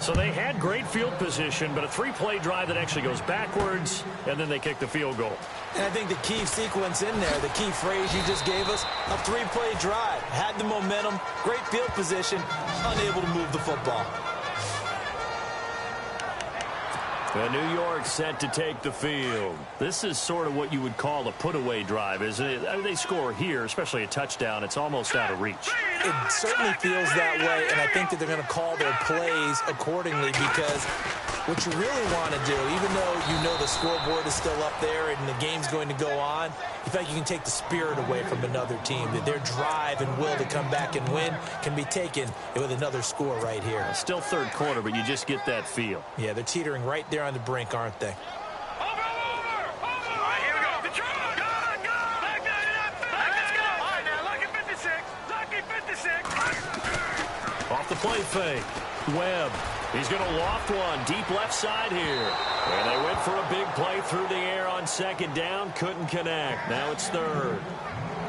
S2: So they had great field position, but a three-play drive that actually goes backwards, and then they kick the field goal.
S3: And I think the key sequence in there, the key phrase you just gave us, a three-play drive. Had the momentum, great field position, unable to move the football.
S2: And New York set to take the field. This is sort of what you would call a put-away drive, isn't it? I mean, they score here, especially a touchdown. It's almost out of reach.
S3: It certainly feels that way, and I think that they're going to call their plays accordingly because what you really want to do, even though you know the scoreboard is still up there and the game's going to go on, in fact, you can take the spirit away from another team. That their drive and will to come back and win can be taken with another score right here.
S2: Still third quarter, but you just get that feel.
S3: Yeah, they're teetering right there on the brink, aren't they?
S4: All right, here we go. The truck. Go. Back down to that field. Let's go. All right, now, lucky 56. Lucky 56.
S2: Off the play fake. Webb. He's going to loft one deep left side here. And they went for a big play through the air on second down. Couldn't connect. Now it's third.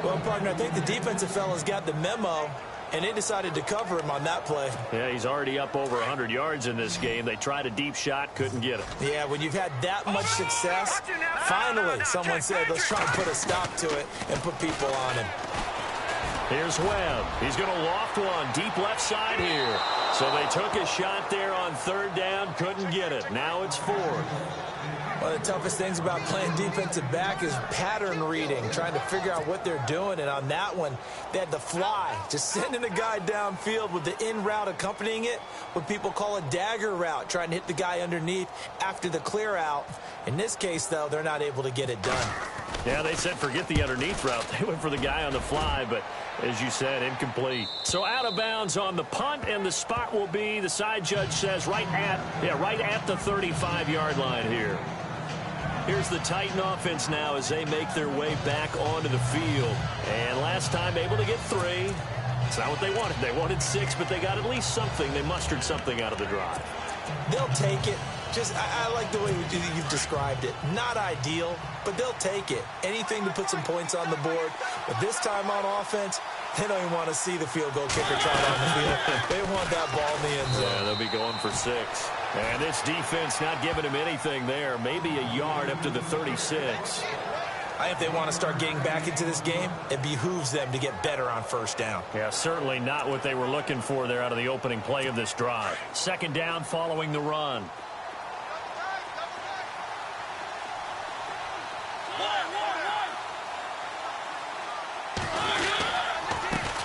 S3: Well, partner, I think the defensive fellas got the memo, and they decided to cover him on that play.
S2: Yeah, he's already up over 100 yards in this game. They tried a deep shot, couldn't get it.
S3: Yeah, when you've had that much success, finally someone said, let's try and put a stop to it and put people on him.
S2: Here's Webb. He's going to loft one deep left side here. So they took a shot there on third down, couldn't get it. Now it's fourth.
S3: One of the toughest things about playing defensive back is pattern reading, trying to figure out what they're doing. And on that one, they had to fly, just sending a guy downfield with the in route accompanying it, what people call a dagger route, trying to hit the guy underneath after the clear out. In this case, though, they're not able to get it done.
S2: Yeah, they said forget the underneath route. They went for the guy on the fly, but as you said, incomplete. So out of bounds on the punt, and the spot will be, the side judge says, right at the 35-yard line here. Here's the Titan offense now as they make their way back onto the field. And last time able to get 3. It's not what they wanted. They wanted 6, but they got at least something. They mustered something out of the drive.
S3: They'll take it. I like the way you've described it. Not ideal, but they'll take it. Anything to put some points on the board. But this time on offense, they don't even want to see the field goal kicker try on the field. They want that ball in the end zone.
S2: Yeah, they'll be going for 6. And this defense not giving him anything there. Maybe a yard up to the 36.
S3: I think if they want to start getting back into this game, it behooves them to get better on first down.
S2: Yeah, certainly not what they were looking for there out of the opening play of this drive. Second down following the run.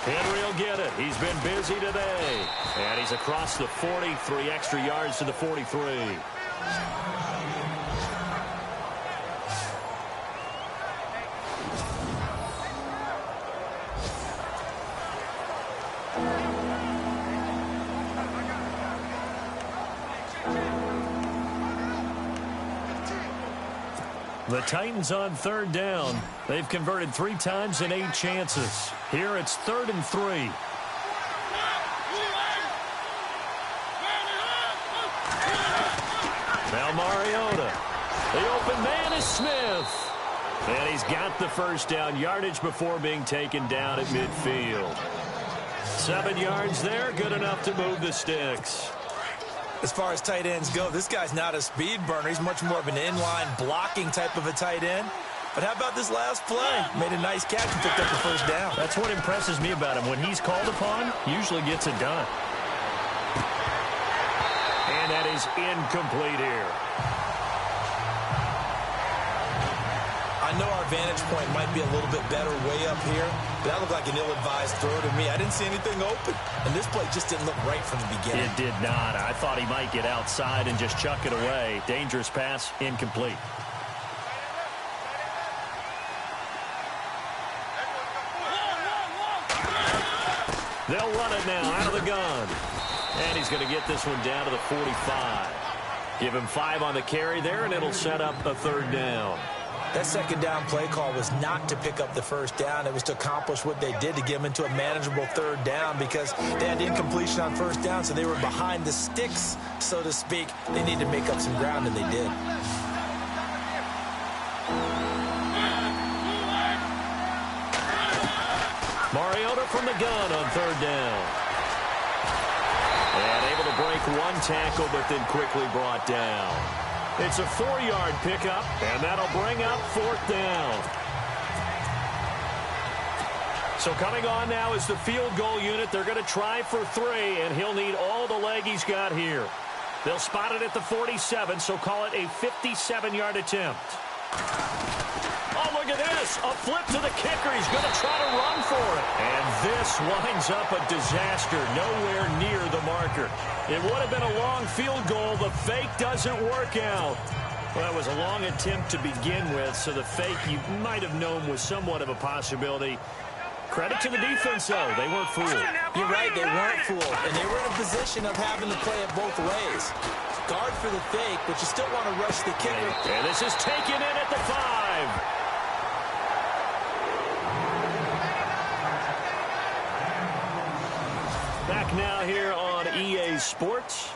S2: Henry will get it. He's been busy today. And he's across the 40, 3 extra yards to the 43. The Titans on third down. They've converted 3 times in 8 chances. Here it's 3rd and 3. Now Mariota. The open man is Smith. And he's got the first down yardage before being taken down at midfield. 7 yards there, good enough to move the sticks.
S3: As far as tight ends go, this guy's not a speed burner. He's much more of an inline blocking type of a tight end. But how about this last play? Made a nice catch and picked up the first down.
S2: That's what impresses me about him. When he's called upon, usually gets it done. And that is incomplete here.
S3: I know our vantage point might be a little bit better way up here, but that looked like an ill-advised throw to me. I didn't see anything open, and this play just didn't look right from the beginning.
S2: It did not. I thought he might get outside and just chuck it away. Dangerous pass, incomplete. They'll run it now out of the gun. And he's going to get this one down to the 45. Give him 5 on the carry there, and it'll set up a 3rd down.
S3: That second down play call was not to pick up the first down. It was to accomplish what they did to get them into a manageable 3rd down because they had incompletion on first down, so they were behind the sticks, so to speak. They needed to make up some ground, and they did. Mariota from the gun on 3rd down.
S2: And able to to break one tackle, but then quickly brought down. It's a 4-yard pickup, and that'll bring up 4th down. So coming on now is the field goal unit. They're going to try for 3, and he'll need all the leg he's got here. They'll spot it at the 47, so call it a 57-yard attempt. Oh, look at this. A flip to the kicker. He's going to try to run for it. And this winds up a disaster nowhere near the marker. It would have been a long field goal. The fake doesn't work out. Well, it was a long attempt to begin with, so the fake you might have known was somewhat of a possibility. Credit to the defense, though. They weren't fooled.
S3: You're right, they weren't fooled. And they were in a position of having to play it both ways. Guard for the fake, but you still want to rush the kicker.
S2: And this is taken in at the 5. Back now here on EA Sports.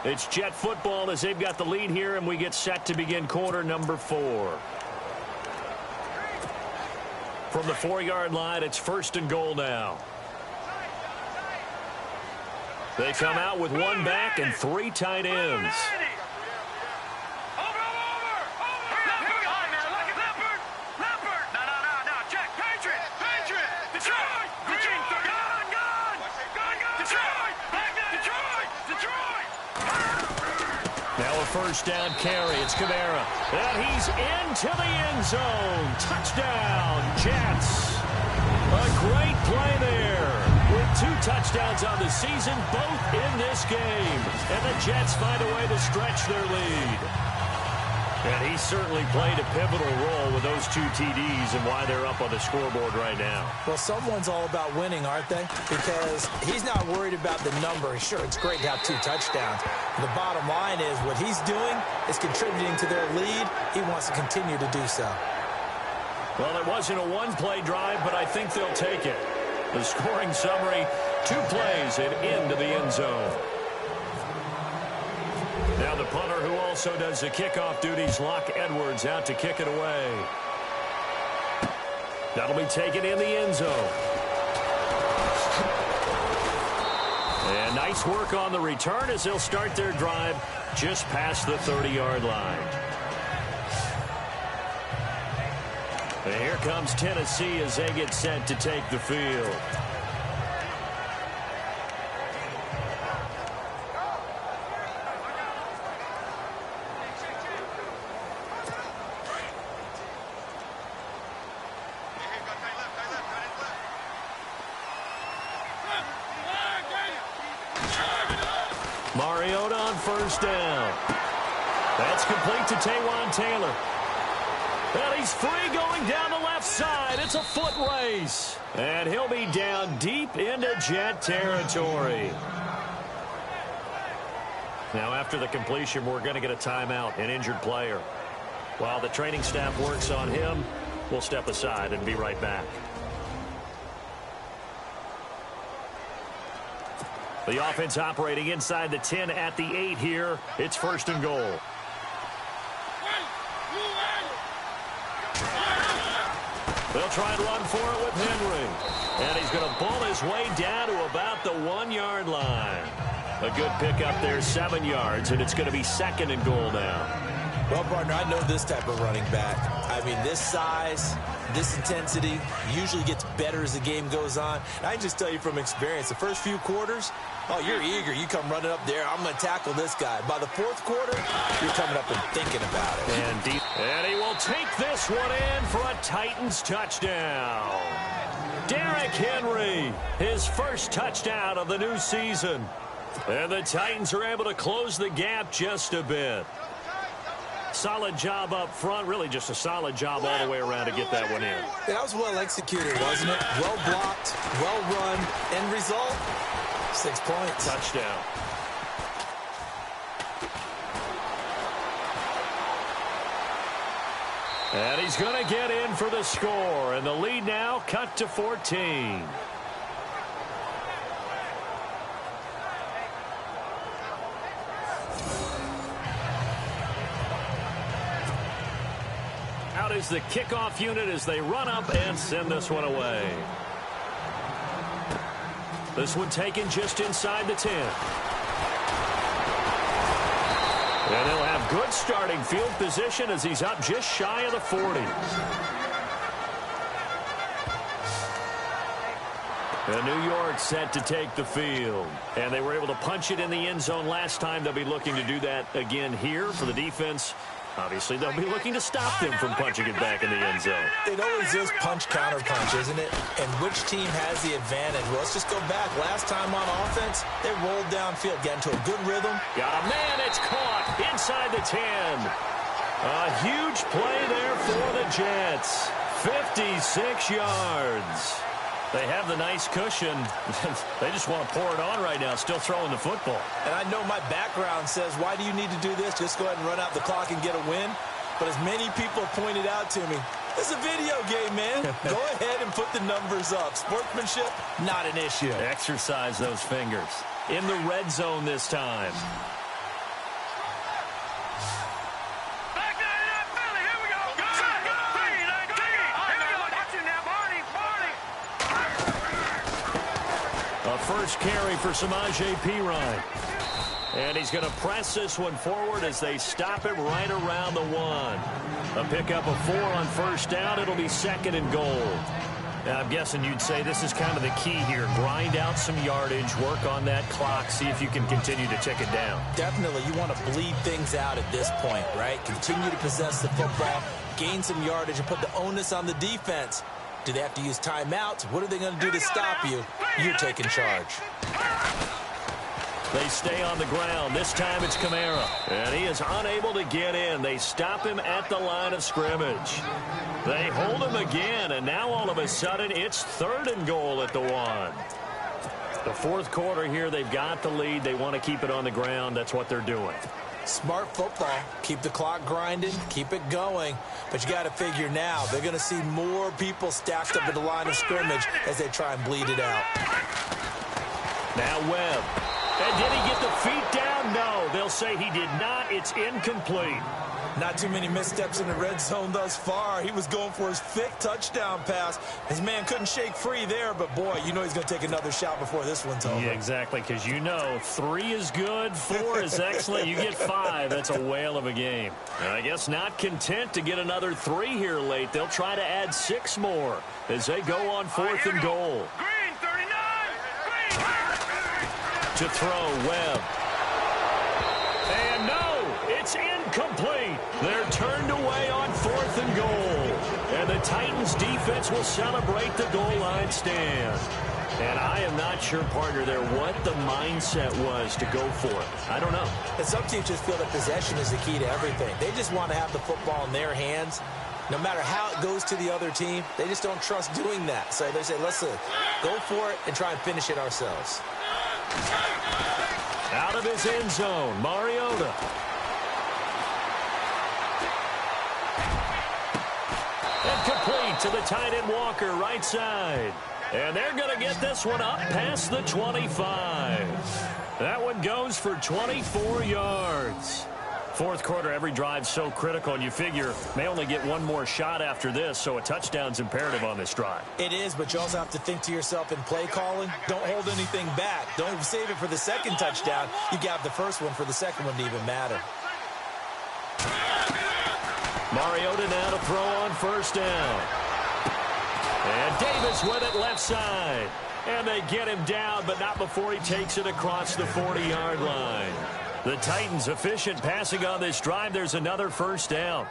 S2: It's Jet football as they've got the lead here, and we get set to begin quarter number 4. From the 4-yard line, it's 1st and goal now. They come out with 1 back and 3 tight ends. Now a 1st down carry. It's Kamara. And he's into the end zone. Touchdown, Jets. A great play there. With 2 touchdowns on the season, both in this game. And the Jets find a way to stretch their lead. And he certainly played a pivotal role with those 2 TDs and why they're up on the scoreboard right now.
S3: Well, someone's all about winning, aren't they? Because he's not worried about the number. Sure, it's great to have 2 touchdowns. The bottom line is what he's doing is contributing to their lead. He wants to continue to do so.
S2: Well, it wasn't a 1-play drive, but I think they'll take it. The scoring summary, 2 plays and into the end zone. Now the punter who also does the kickoff duties, Locke Edwards, out to kick it away. That'll be taken in the end zone. And nice work on the return as they'll start their drive just past the 30-yard line. And here comes Tennessee as they get set to take the field. Mariota on 1st down. That's complete to Taywan Taylor. And he's free going down the left side. It's a foot race. And he'll be down deep into Jet territory. Now after the completion, we're going to get a timeout, an injured player. While the training staff works on him, we'll step aside and be right back. The offense operating inside the 10 at the 8 here. It's 1st and goal. They'll try and run for it with Henry. And he's going to pull his way down to about the 1-yard line. A good pickup there, 7 yards, and it's going to be 2nd and goal now.
S3: Well, partner, I know this type of running back. I mean, this size, this intensity usually gets better as the game goes on. And I can just tell you from experience, the first few quarters, oh, you're eager. You come running up there. I'm going to tackle this guy. By the 4th quarter, you're coming up and thinking about it.
S2: And he will take this one in for a Titans touchdown. Derrick Henry, his 1st touchdown of the new season. And the Titans are able to close the gap just a bit. Solid job up front. Really just a solid job all the way around to get that one in.
S3: That was well executed, wasn't it? Well blocked, well run. End result, 6 points.
S2: Touchdown. And he's going to get in for the score. And the lead now cut to 14. Out is the kickoff unit as they run up and send this one away. This one taken just inside the 10. And they'll have good starting field position as he's up just shy of the 40. And New York set to take the field. And they were able to punch it in the end zone last time. They'll be looking to do that again here for the defense. Obviously, they'll be looking to stop them from punching it back in the end zone.
S3: It always is punch-counter-punch, isn't it? And which team has the advantage? Well, let's just go back. Last time on offense, they rolled downfield, got into a good rhythm.
S2: Got a man, it's caught inside the 10. A huge play there for the Jets. 56 yards. They have the nice cushion. They just want to pour it on right now, still throwing the football.
S3: And I know my background says, why do you need to do this? Just go ahead and run out the clock and get a win. But as many people pointed out to me, it's a video game, man. Go ahead and put the numbers up. Sportsmanship, not an issue.
S2: Exercise those fingers. In the red zone this time. First carry for Samaje Perine. And he's going to press this one forward as they stop it right around the 1. A pickup of 4 on first down. It'll be 2nd and goal. Now, I'm guessing you'd say this is kind of the key here. Grind out some yardage, work on that clock, see if you can continue to tick it down.
S3: Definitely. You want to bleed things out at this point, right? Continue to possess the football, gain some yardage, and put the onus on the defense. Do they have to use timeouts? What are they going to do to stop you? You're taking charge.
S2: They stay on the ground. This time it's Kamara. And he is unable to get in. They stop him at the line of scrimmage. They hold him again, and now all of a sudden it's 3rd and goal at the 1. The 4th quarter here, they've got the lead. They want to keep it on the ground. That's what they're doing.
S3: Smart football. Keep the clock grinding. Keep it going. But you got to figure now, they're going to see more people stacked up at the line of scrimmage as they try and bleed it out.
S2: Now Webb. And did he get the feet down? No, they'll say he did not. It's incomplete.
S3: Not too many missteps in the red zone thus far. He was going for his 5th touchdown pass. His man couldn't shake free there, but boy, you know he's going to take another shot before this one's over.
S2: Yeah, exactly, because you know 3 is good, 4 is excellent. You get 5, that's a whale of a game. And I guess not content to get another 3 here late. They'll try to add 6 more as they go on 4th and goal.
S4: Green, 39! Green!
S2: To throw, Webb. And no, it's incomplete. They're turned away on 4th and goal. And the Titans defense will celebrate the goal line stand. And I am not sure, partner, there what the mindset was to go for it. I don't know.
S3: And some teams just feel that possession is the key to everything. They just want to have the football in their hands. No matter how it goes to the other team, they just don't trust doing that. So they say, let's go for it and try and finish it ourselves.
S2: Out of his end zone, Mariota. And complete to the tight end Walker, right side. And they're going to get this one up past the 25. That one goes for 24 yards. 4th quarter, every drive so critical, and you figure may only get one more shot after this, so a touchdown's imperative on this drive.
S3: It is, but you also have to think to yourself in play calling, don't hold anything back. Don't save it for the 2nd touchdown. You got the 1st one for the 2nd one to even matter.
S2: Mariota now to throw on 1st down. And Davis with it left side. And they get him down, but not before he takes it across the 40-yard line. The Titans efficient passing on this drive. There's another 1st down.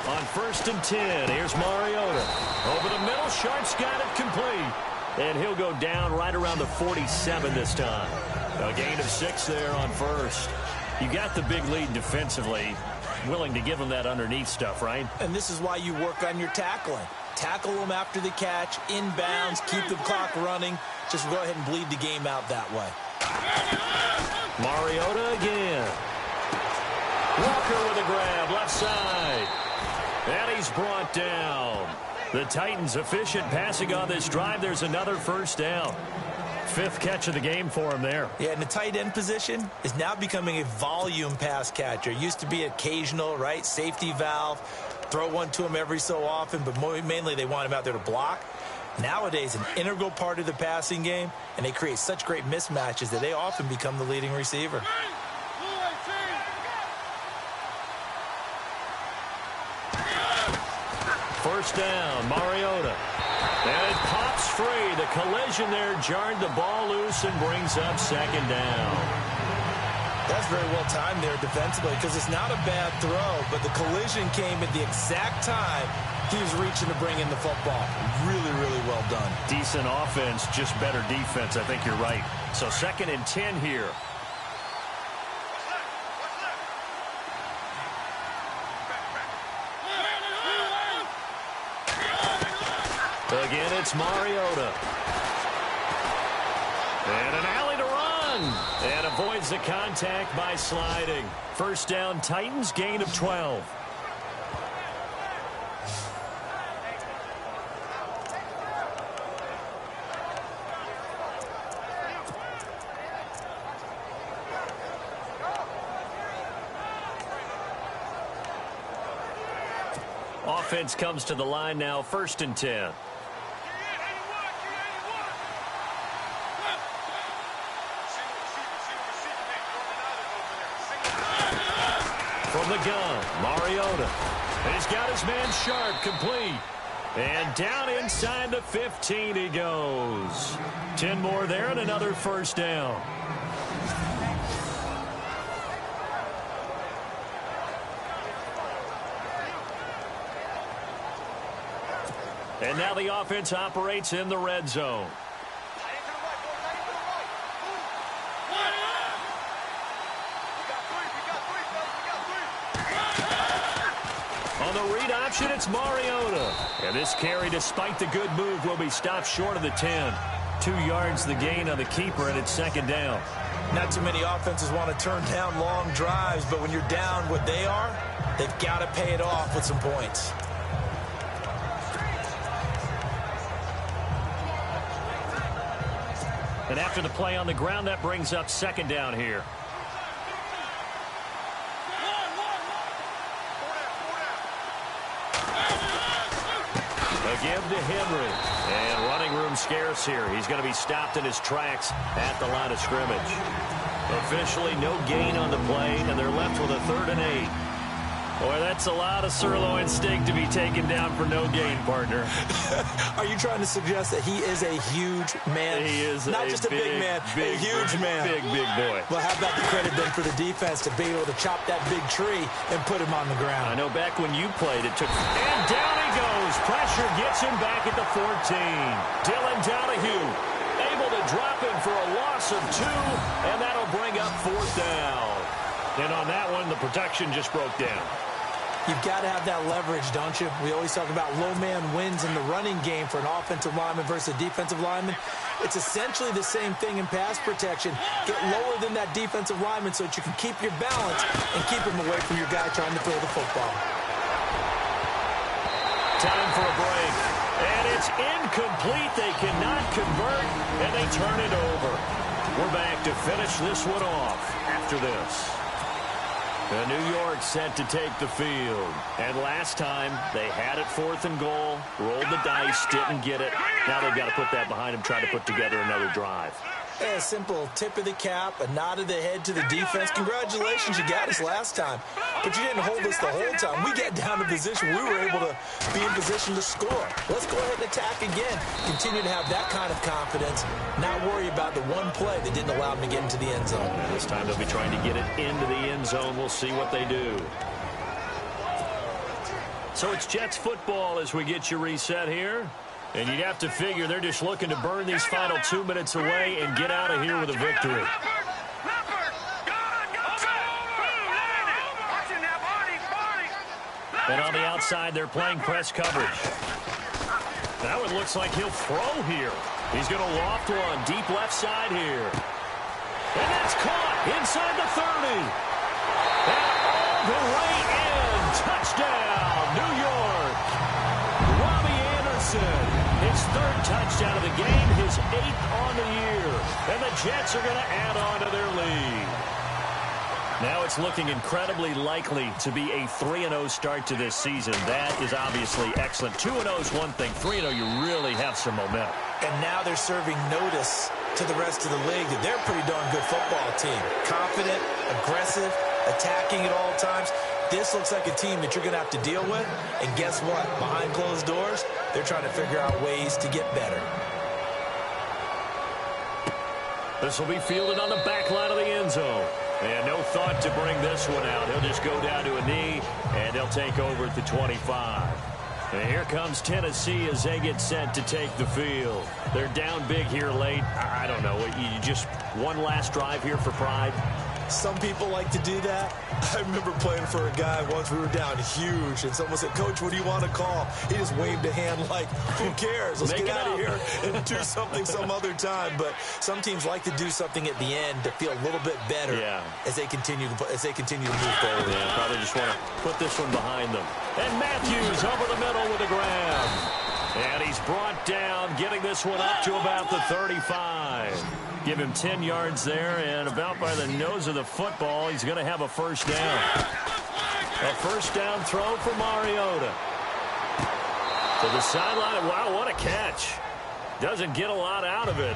S2: On 1st and 10, here's Mariota. Over the middle, Sharp's got it complete. And he'll go down right around the 47 this time. A gain of 6 there on 1st. You got the big lead defensively. Willing to give him that underneath stuff, right?
S3: And this is why you work on your tackling. tackle them after the catch, inbounds, keep the clock running. Just go ahead and bleed the game out that way.
S2: Mariota again. Walker with a grab, left side. And he's brought down. The Titans efficient passing on this drive. There's another first down. 5th catch of the game for him there.
S3: Yeah, and the tight end position is now becoming a volume pass catcher. Used to be occasional, right? Safety valve. Throw one to him every so often, but mainly they want him out there to block. Nowadays, an integral part of the passing game, and they create such great mismatches that they often become the leading receiver.
S2: First down, Mariota. And it pops free. The collision there jarred the ball loose and brings up 2nd down.
S3: That's very well timed there defensively because it's not a bad throw, but the collision came at the exact time he was reaching to bring in the football. Really, really well done.
S2: Decent offense, just better defense. I think you're right. So 2nd and 10 here. Again, it's Mariota. And an alley to run. And avoids the contact by sliding. First down, Titans, gain of 12. Offense comes to the line now, 1st and 10. From the gun, Mariota. And he's got his man Sharp, complete. And down inside the 15 he goes. 10 more there and another first down. And now the offense operates in the red zone. On the read option, it's Mariota. And this carry, despite the good move, will be stopped short of the 10. 2 yards the gain on the keeper, and it's 2nd down.
S3: Not too many offenses want to turn down long drives, but when you're down what they are, they've got to pay it off with some points.
S2: And after the play on the ground, that brings up 2nd down here. A give to Henry. And running room scarce here. He's going to be stopped in his tracks at the line of scrimmage. Officially no gain on the play, and they're left with a 3rd and 8. Boy, that's a lot of sirloin steak to be taken down for no gain, partner.
S3: Are you trying to suggest that he is a huge man?
S2: He is
S3: not just a big man, a huge man.
S2: Big boy.
S3: Well, how about the credit then for the defense to be able to chop that big tree and put him on the ground?
S2: I know back when you played, it took... And down he goes. Pressure gets him back at the 14. Dylan Donahue able to drop him for a loss of 2, and that'll bring up 4th down. And on that one, the protection just broke down.
S3: You've got to have that leverage, don't you? We always talk about low man wins in the running game for an offensive lineman versus a defensive lineman. It's essentially the same thing in pass protection. Get lower than that defensive lineman so that you can keep your balance and keep him away from your guy trying to throw the football.
S2: Time for a break. And it's incomplete. They cannot convert, and they turn it over. We're back to finish this one off after this. New York set to take the field. And last time, they had it 4th and goal, rolled the dice, didn't get it. Now they've got to put that behind them, try to put together another drive.
S3: A simple tip of the cap, a nod of the head to the defense. Congratulations, you got us last time. But you didn't hold us the whole time. We got down to position. We were able to be in position to score. Let's go ahead and attack again. Continue to have that kind of confidence. Not worry about the one play that didn't allow them to get into the end zone.
S2: This time they'll be trying to get it into the end zone. We'll see what they do. So it's Jets football as we get you reset here. And you'd have to figure they're just looking to burn these final 2 minutes away and get out of here with a victory. And on the outside, they're playing press coverage. That one looks like he'll throw here. He's going to loft one deep left side here. And that's caught inside the 30. And all the way in. Touchdown, New York. Robbie Anderson, his third touchdown of the game, his 8th on the year. And the Jets are going to add on to their lead. Now it's looking incredibly likely to be a 3-0 start to this season. That is obviously excellent. 2-0 is one thing. 3-0, you really have some momentum.
S3: And now they're serving notice to the rest of the league that they're a pretty darn good football team. Confident, aggressive, attacking at all times. This looks like a team that you're going to have to deal with. And guess what? Behind closed doors, they're trying to figure out ways to get better.
S2: This will be fielded on the back line of the end zone. And no thought to bring this one out. He'll just go down to a knee, and they'll take over at the 25. And here comes Tennessee as they get set to take the field. They're down big here late. I don't know. You just one last drive here for pride?
S3: Some people like to do that. I remember playing for a guy once. We were down huge, and someone said, "Coach, what do you want to call?" He just waved a hand like, "Who cares? Let's get out of here and do something some other time." But some teams like to do something at the end to feel a little bit better as they continue to move forward.
S2: Yeah, probably just want to put this one behind them. And Matthews over the middle with a grab. And he's brought down, getting this one up to about the 35. Give him 10 yards there, and about by the nose of the football, he's going to have a first down. A first down throw for Mariota. To the sideline. Wow, what a catch. Doesn't get a lot out of it,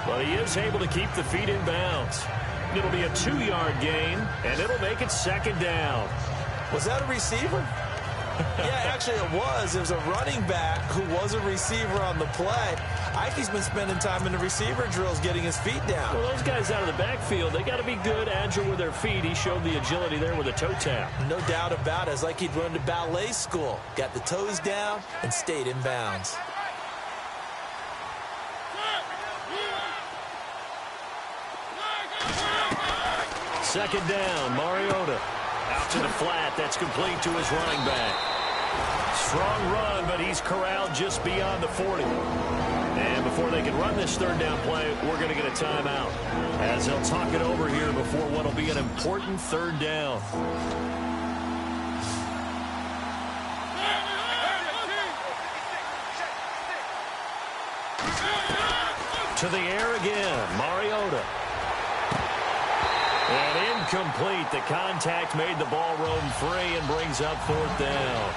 S2: but he is able to keep the feet in bounds. It'll be a 2-yard gain, and it'll make it second down.
S3: Was that a receiver? Yeah, actually it was. It was a running back who was a receiver on the play. Ikey's been spending time in the receiver drills getting his feet down.
S2: Well, those guys out of the backfield, they got to be good, agile with their feet. He showed the agility there with a toe tap.
S3: No doubt about it. It's like he'd run to ballet school. Got the toes down and stayed in bounds.
S2: Second down, Mariota. Out to the flat. That's complete to his running back. Strong run, but he's corralled just beyond the 40. And before they can run this third down play, we're going to get a timeout, as they'll talk it over here before what will be an important third down. To the air again, Mariota. And incomplete. The contact made the ball roam free and brings up fourth down.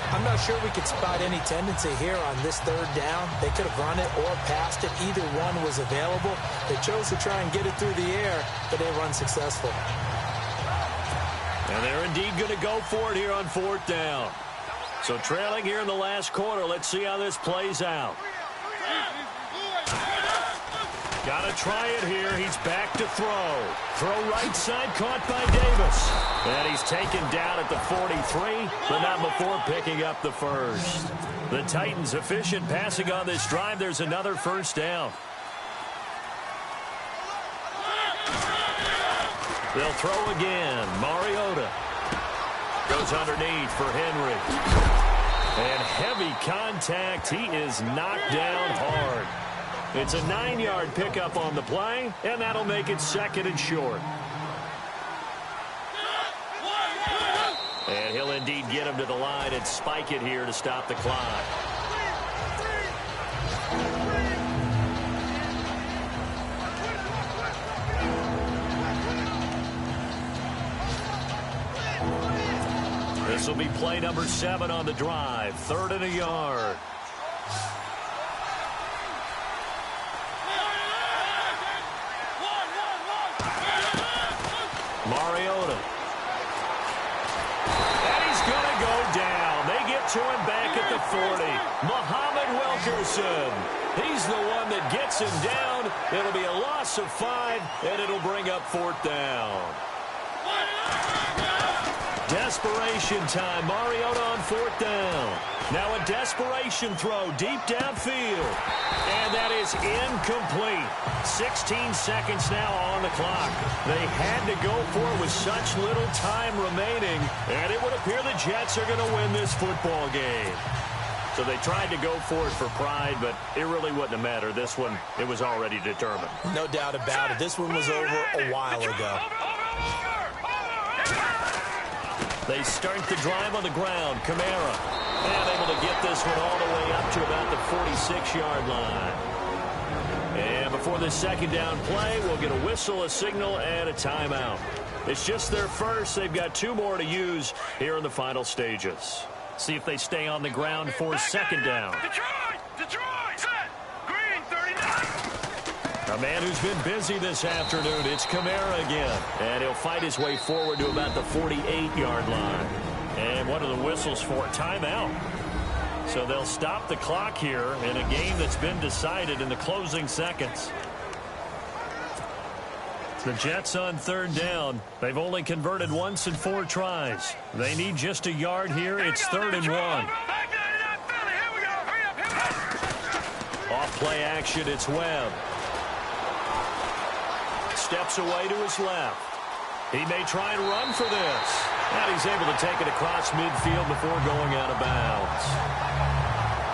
S3: I'm not sure we could spot any tendency here on this third down. They could have run it or passed it. Either one was available. They chose to try and get it through the air, but they were unsuccessful.
S2: And they're indeed going to go for it here on fourth down. So trailing here in the last quarter. Let's see how this plays out. Got to try it here. He's back to throw. Throw right side, caught by Davis. And he's taken down at the 43, but not before picking up the first. The Titans efficient passing on this drive. There's another first down. They'll throw again. Mariota goes underneath for Henry. And heavy contact. He is knocked down hard. It's a 9-yard pickup on the play, and that'll make it second and short. And he'll indeed get him to the line and spike it here to stop the clock. This will be play number 7 on the drive. 3rd and a yard. Mariota. And he's going to go down. They get to him back at the 40. Muhammad Wilkerson. He's the one that gets him down. It'll be a loss of 5, and it'll bring up fourth down. Desperation time. Mariota on fourth down. Now a desperation throw deep downfield. And that is incomplete. 16 seconds now on the clock. They had to go for it with such little time remaining. And it would appear the Jets are going to win this football game. So they tried to go for it for pride, but it really wouldn't have mattered. This one, it was already determined.
S3: No doubt about it. This one was over a while ago.
S2: They start the drive on the ground. Kamara, and able to get this one all the way up to about the 46-yard line. And before the second down play, we'll get a whistle, a signal, and a timeout. It's just their first. They've got 2 more to use here in the final stages. See if they stay on the ground for second down.
S4: Detroit, set, green, 39.
S2: A man who's been busy this afternoon, it's Kamara again. And he'll fight his way forward to about the 48-yard line. And what are the whistles for? Timeout. So they'll stop the clock here in a game that's been decided in the closing seconds. The Jets on third down. They've only converted once in 4 tries. They need just a yard here. It's 3rd and 1. Off play action, it's Webb. Steps away to his left. He may try and run for this. And he's able to take it across midfield before going out of bounds.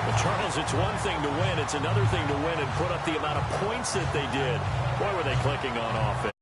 S2: But Charles, it's one thing to win. It's another thing to win and put up the amount of points that they did. Boy, were they clicking on offense.